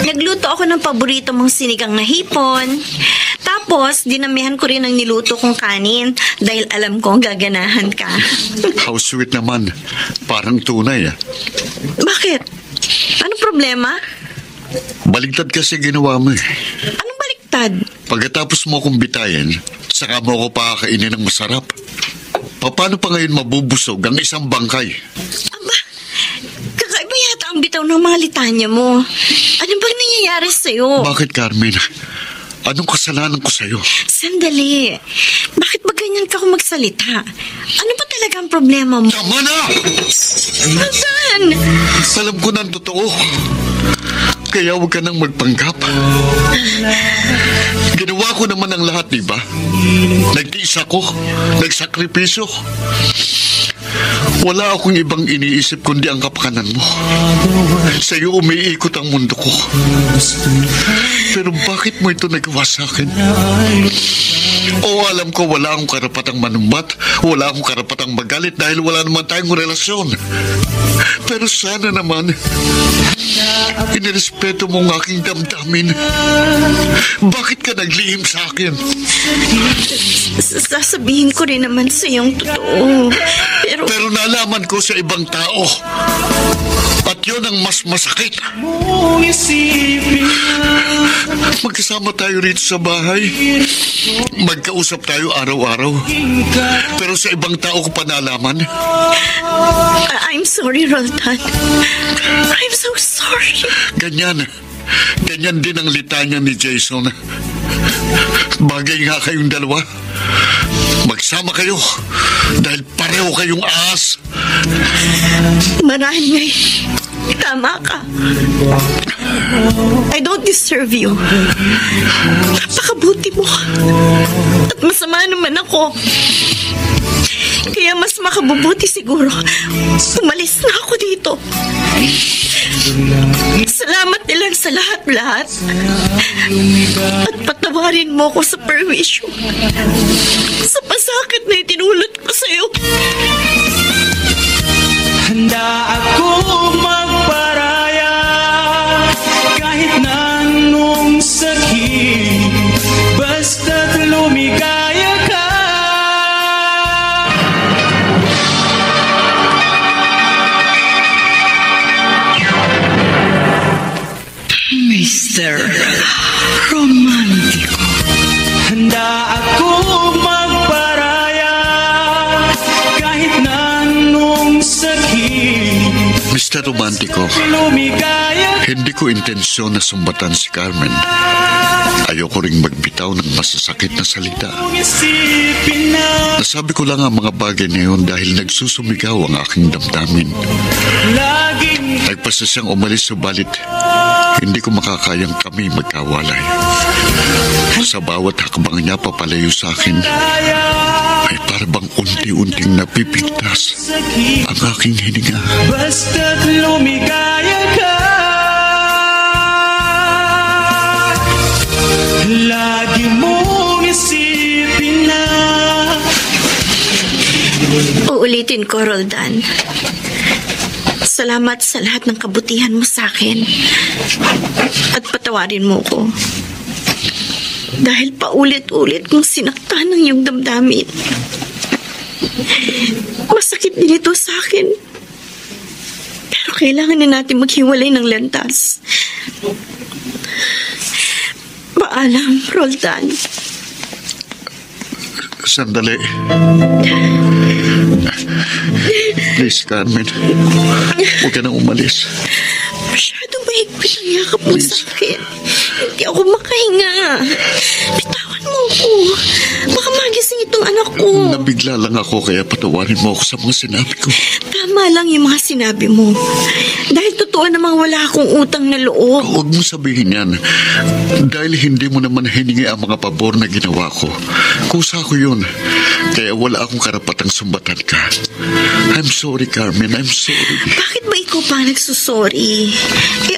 [SPEAKER 5] Nagluto ako ng paborito mong sinigang na hipon. Tapos, dinamihan ko rin ang niluto kong kanin dahil alam kong gaganahan ka.
[SPEAKER 3] How sweet naman. Parang tunay.
[SPEAKER 5] Bakit? Anong problema?
[SPEAKER 3] Baligtad kasi ginawa mo eh.
[SPEAKER 5] Anong baliktad?
[SPEAKER 3] Pagkatapos mo akong bitayin, saka mo ako pakakainin ng masarap. Paano pa ngayon mabubusog ang isang bangkay?
[SPEAKER 5] Aba, kakaiba yata ang bitaw ng mga litanya mo. Ano bang nangyayari sa'yo?
[SPEAKER 3] Bakit, Carmen? Anong kasalanan ko sa'yo?
[SPEAKER 5] Sandali. Bakit ba ganyan ka kung magsalita? Ano ba talaga ang problema mo?
[SPEAKER 3] Tama na!
[SPEAKER 5] Roldan!
[SPEAKER 3] Alam ko na ang totoo. Kaya huwag ka nang magpanggap. Ginawa ko naman ang lahat, di ba? Nagtiis ako. Nagsakripisyo. Wala akong ibang iniisip kundi ang kapakanan mo. Sa'yo umiikot ang mundo ko. Pero bakit mo ito nagawa sa akin? Alam ko wala akong karapatang manumbat. Wala akong karapatang magalit dahil wala naman tayong relasyon. Pero sana naman inirespeto mo ang aking damdamin. Bakit ka naglihim sa akin?
[SPEAKER 5] Sasabihin ko rin naman sa iyong totoo.
[SPEAKER 3] Pero nalaman ko sa ibang tao. At yun ang mas masakit. Magkasama tayo rito sa bahay. Magkausap tayo araw-araw. Pero sa ibang tao ko pa nalaman.
[SPEAKER 5] I'm sorry, Roldan. I'm so sorry.
[SPEAKER 3] Ganyan din ang litanya ni Jason. Bagay nga kayong dalawa. Magsama kayo dahil pareho kayong ahas.
[SPEAKER 5] Marahil tama ka. I don't deserve you. Napakabuti mo. At masama naman ako. Kaya mas makabubuti siguro umalis na ako dito. Salamat nilang sa lahat-lahat. At patawarin mo ko sa perwisyo. Sa pasakit na itinulot ko sa'yo.
[SPEAKER 1] Handa akong magparaya kahit na anong sakit, basta't lumigaya ka.
[SPEAKER 8] Mr. Romantiko.
[SPEAKER 1] Handa ako magparaya kahit na anong sakit.
[SPEAKER 3] Mr. Romantiko,
[SPEAKER 1] Lumigaya
[SPEAKER 3] hindi ko intensyon na sumbatan si Carmen. Ayoko ring magbitaw ng masasakit na salita.
[SPEAKER 1] kong isipin na
[SPEAKER 3] Nasabi ko lang ang mga bagay na yun dahil nagsusumigaw ang aking damdamin.
[SPEAKER 1] laging
[SPEAKER 3] Nagpasa siyang umalis subalit hindi ko makakayang kami magkawalay. Sa bawat hakbang niya papalayo sa akin
[SPEAKER 1] kaya
[SPEAKER 3] ay parabang unti-unting napipigtas
[SPEAKER 1] sakit.
[SPEAKER 3] ang aking hininga.
[SPEAKER 1] Basta't lumigaya ka, lagi mong isipin na.
[SPEAKER 5] Uulitin ko, Roldan. Salamat sa lahat ng kabutihan mo sa akin. At patawarin mo ko. Dahil paulit-ulit kong sinaktan ng iyong damdamin. Masakit din ito sa akin. Pero kailangan na natin maghiwalay ng landas. Paalam, Roldan.
[SPEAKER 3] Sandali. Please, Carmen. Huwag ka nang umalis.
[SPEAKER 5] Masyadong mahigpit ang yakap mo sa akin. Hindi ako makahinga. Bitawan mo ko. Baka magising itong anak ko.
[SPEAKER 3] Nabigla lang ako kaya patawarin mo ako sa mga sinabi ko.
[SPEAKER 5] Tama lang yung mga sinabi mo. Dahil totoo namang wala akong utang na loob.
[SPEAKER 3] Huwag mo sabihin yan. Dahil hindi mo naman hiningi ang mga pabor na ginawa ko. Kusa ko yun. Kaya wala akong karapatang sumbatan ka. I'm sorry, Carmen. I'm sorry.
[SPEAKER 5] Bakit ba ikaw pa nagsusorry?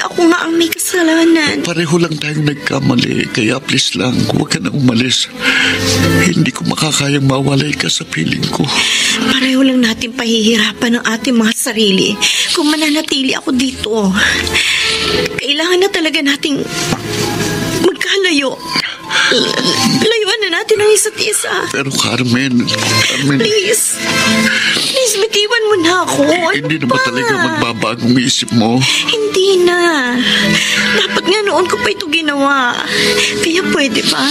[SPEAKER 5] Ako nga ang may kasalanan.
[SPEAKER 3] Pareho lang tayong nagkamali. Kaya please lang, huwag ka nang umalis. Hindi ko makakayang mawalay ka sa piling ko.
[SPEAKER 5] Pareho lang natin pahihirapan ang ating mga sarili kung mananatili ako dito. Kailangan na talaga nating magkalayo. Layuan na natin ang isa't isa.
[SPEAKER 3] Pero Carmen,
[SPEAKER 5] Please, bitiwan mo na ako.
[SPEAKER 3] Hindi na ba talaga magbabagong isip mo?
[SPEAKER 5] Hindi na. Dapat nga noon ko pa ito ginawa. Kaya pwede ba?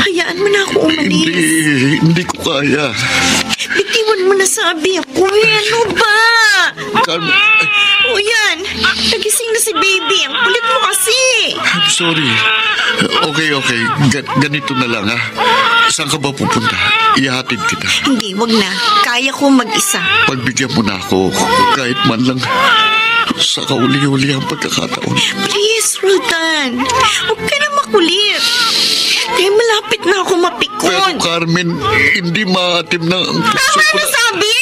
[SPEAKER 5] Hayaan mo na ako umalis.
[SPEAKER 3] Hindi ko kaya.
[SPEAKER 5] Bitiwan mo na sabi ako. Ano ba?
[SPEAKER 3] Carmen,
[SPEAKER 5] O yan, nagising na si baby. Ang kulit mo kasi.
[SPEAKER 3] I'm sorry. Okay. Ganito na lang, ha? Saan ka ba pupunta? Ihatid kita.
[SPEAKER 5] Hindi, wag na. Kaya ko mag-isa.
[SPEAKER 3] Pagbigyan mo na ako, kahit man lang sa kauli-uli ang pagkakataon.
[SPEAKER 5] Please, Roldan. Huwag ka na makulit. Kaya malapit na ako
[SPEAKER 3] Pero
[SPEAKER 5] mapikon.
[SPEAKER 3] Carmen, hindi maatim na ang puso
[SPEAKER 5] Tama
[SPEAKER 3] ko
[SPEAKER 5] na
[SPEAKER 3] na.
[SPEAKER 5] sabi!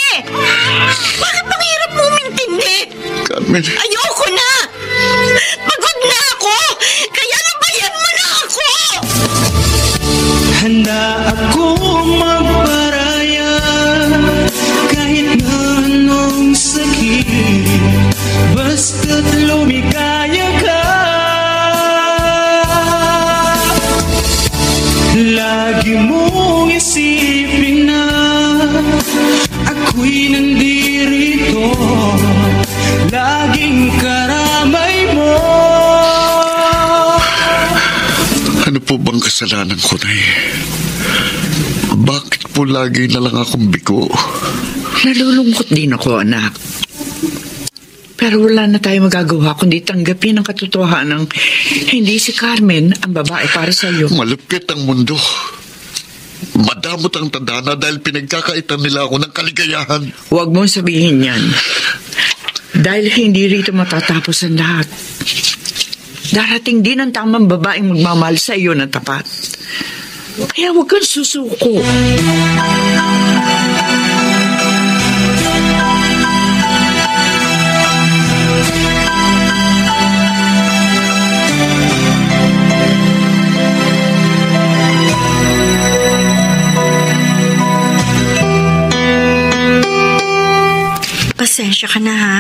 [SPEAKER 5] Bakit pang hirap mo umintindi?
[SPEAKER 3] Carmen,
[SPEAKER 5] Ayoko na! Pagod na ako! Kaya nabayan mo na ako!
[SPEAKER 1] Handa ako magparaya kahit na anong sakit. Basta't lumigaya ka, lagi mong isipin na ako'y nandirito, laging karamay mo.
[SPEAKER 3] ano po bang kasalanan ko, Nay? Bakit po lagi na lang akong bigo?
[SPEAKER 8] Nalulungkot din ako, anak. Pero wala na tayo magagawa kundi tanggapin ang katotohanan ng hindi si Carmen ang babae para sa iyo.
[SPEAKER 3] Malupit ang mundo. Madamot ang tadhana dahil pinagkakaitan nila ako ng kaligayahan.
[SPEAKER 8] Huwag mong sabihin yan. Dahil hindi rito matatapos ang lahat. Darating din ang tamang babaeng magmamahal sa iyo na tapat. Kaya huwag kang susuko.
[SPEAKER 5] Pasensya ka na ha.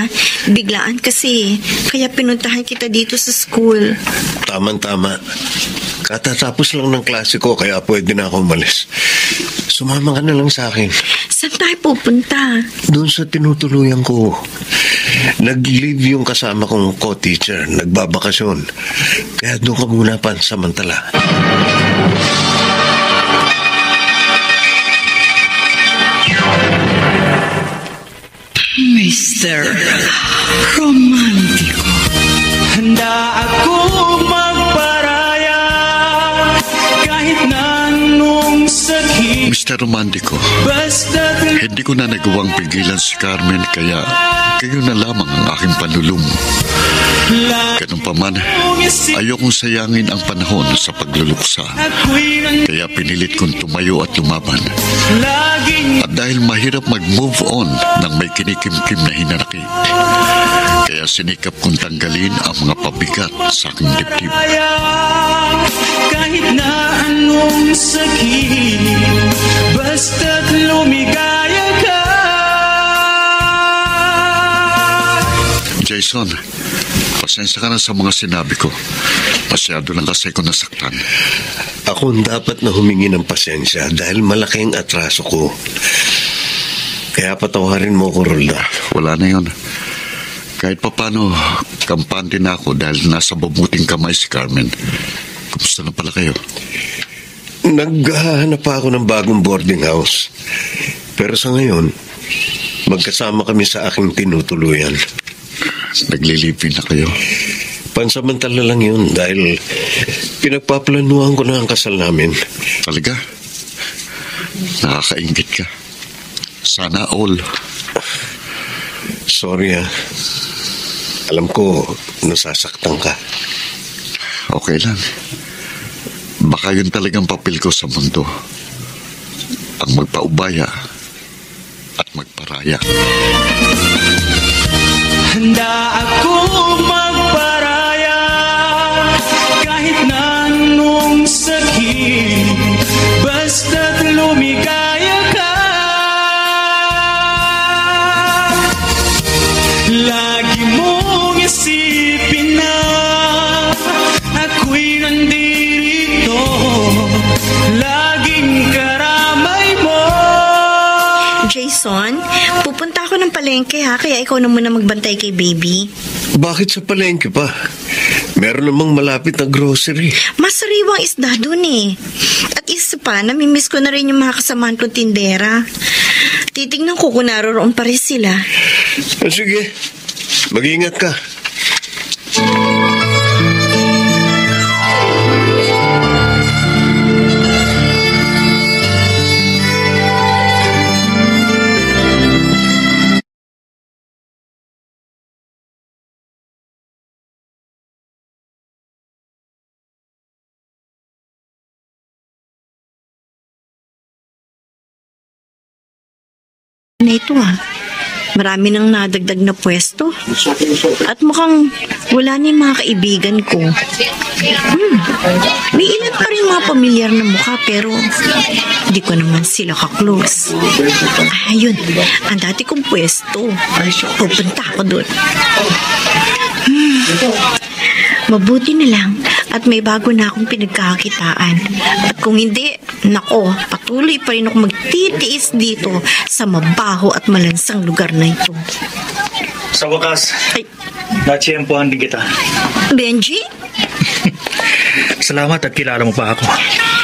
[SPEAKER 5] Biglaan kasi. Kaya pinuntahan kita dito sa school.
[SPEAKER 6] Tama. Katatapos lang ng klase ko kaya pwede na ako umalis. Sumama ka na lang sa akin.
[SPEAKER 5] Saan tayo pupunta?
[SPEAKER 6] Doon sa tinutuluyan ko. Nag-leave yung kasama kong co-teacher. Nagbabakasyon. Kaya doon ka muna pansamantala.
[SPEAKER 8] Mr. Romantico.
[SPEAKER 1] Handa ako magparaya kahit na anong sakit.
[SPEAKER 3] Mr. Romantico,
[SPEAKER 1] Basta
[SPEAKER 3] hindi ko na nagawang pigilan si Carmen kaya kayo na lamang ang aking panlulong. Ganun pa man, ayokong sayangin ang panahon sa pagluluksa. Kaya pinilit kong tumayo at lumaban. At dahil mahirap mag-move on nang may kinikimkim na hinanakit, kaya sinikap kong tanggalin ang mga pabigat sa aking dibdib.
[SPEAKER 1] kahit na anong sakit, basta't lumigaya ka.
[SPEAKER 3] Jason, pasensya ka na sa mga sinabi ko. Masyado lang kasi ko nasaktan.
[SPEAKER 6] Ako ang dapat na humingi ng pasensya dahil malaki ang atraso ko. Kaya patawarin mo ko, Rolda.
[SPEAKER 3] Wala na yun. Kahit papano, kampante na ako dahil nasa mabuting kamay si Carmen. Kumusta na pala kayo?
[SPEAKER 6] Naghahanap pa ako ng bagong boarding house. Pero sa ngayon, magkasama kami sa aking tinutuluyan.
[SPEAKER 3] Naglilipin na kayo?
[SPEAKER 6] Pansamantala lang yun dahil pinagpaplanuhan ko na ang kasal namin.
[SPEAKER 3] Talaga? Nakakaingit ka. Sana all.
[SPEAKER 6] Sorry Alam ko, nasasaktan ka.
[SPEAKER 3] Okay lang. Baka yun talagang papel ko sa mundo. Ang magpaubaya at magparaya.
[SPEAKER 1] Handa ako magparaya kahit na anong sakit, basta't lumigaya ka. Lagi mong isipin na ako'y nandito, laging karamay mo.
[SPEAKER 5] Jason, pupunta ako ng palengke ha, kaya ikaw na muna magbantay kay baby.
[SPEAKER 6] Bakit sa palengke pa? Meron namang malapit na grocery.
[SPEAKER 5] Mas sariwang isda dun eh. At isa pa, namimiss ko na rin yung mga kasamahan kong tindera. Titignan ko kung naroon pa rin sila.
[SPEAKER 6] Sige, mag-iingat ka.
[SPEAKER 5] Na ito marami nang nadagdag na pwesto at mukhang wala na yung mga kaibigan ko. May ilan pa rin mga pamilyar na mukha pero hindi ko naman sila ka-close. Ayun, ang dati kong pwesto. Pupunta ako doon. Mabuti na lang at may bago na akong pinagkakakitaan. At kung hindi, nako, patuloy pa rin ako magtitiis dito sa mabaho at malansang lugar na ito.
[SPEAKER 4] Sa wakas,
[SPEAKER 5] Ay,
[SPEAKER 4] natsyempohan din kita.
[SPEAKER 5] Benji?
[SPEAKER 4] Salamat at kilala mo pa ako.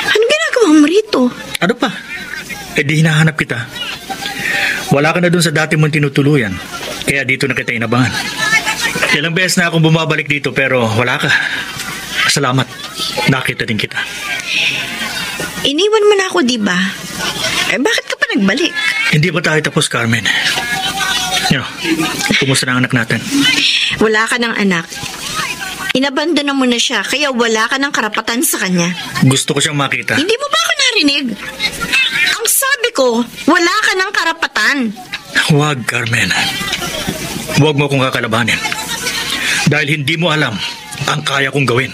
[SPEAKER 5] Anong ginagawa mo rito?
[SPEAKER 4] Ano pa? Eh di hinahanap kita. Wala ka na dun sa dati mong tinutuluyan. Kaya dito na kita inabangan. Ilang beses na akong bumabalik dito pero wala ka. Salamat. Nakita din kita.
[SPEAKER 5] Iniwan mo na ako, di ba? Eh, bakit ka pa nagbalik?
[SPEAKER 4] Hindi pa tayo tapos, Carmen. Kumusta na ang anak natin?
[SPEAKER 5] Wala ka ng anak. Inabandona mo na siya, kaya wala ka ng karapatan sa kanya.
[SPEAKER 4] Gusto ko siyang makita.
[SPEAKER 5] Hindi mo ba ako narinig? Ang sabi ko, wala ka ng karapatan.
[SPEAKER 4] Huwag, Carmen. Huwag mo akong kakalabanin. Dahil hindi mo alam ang kaya kong gawin.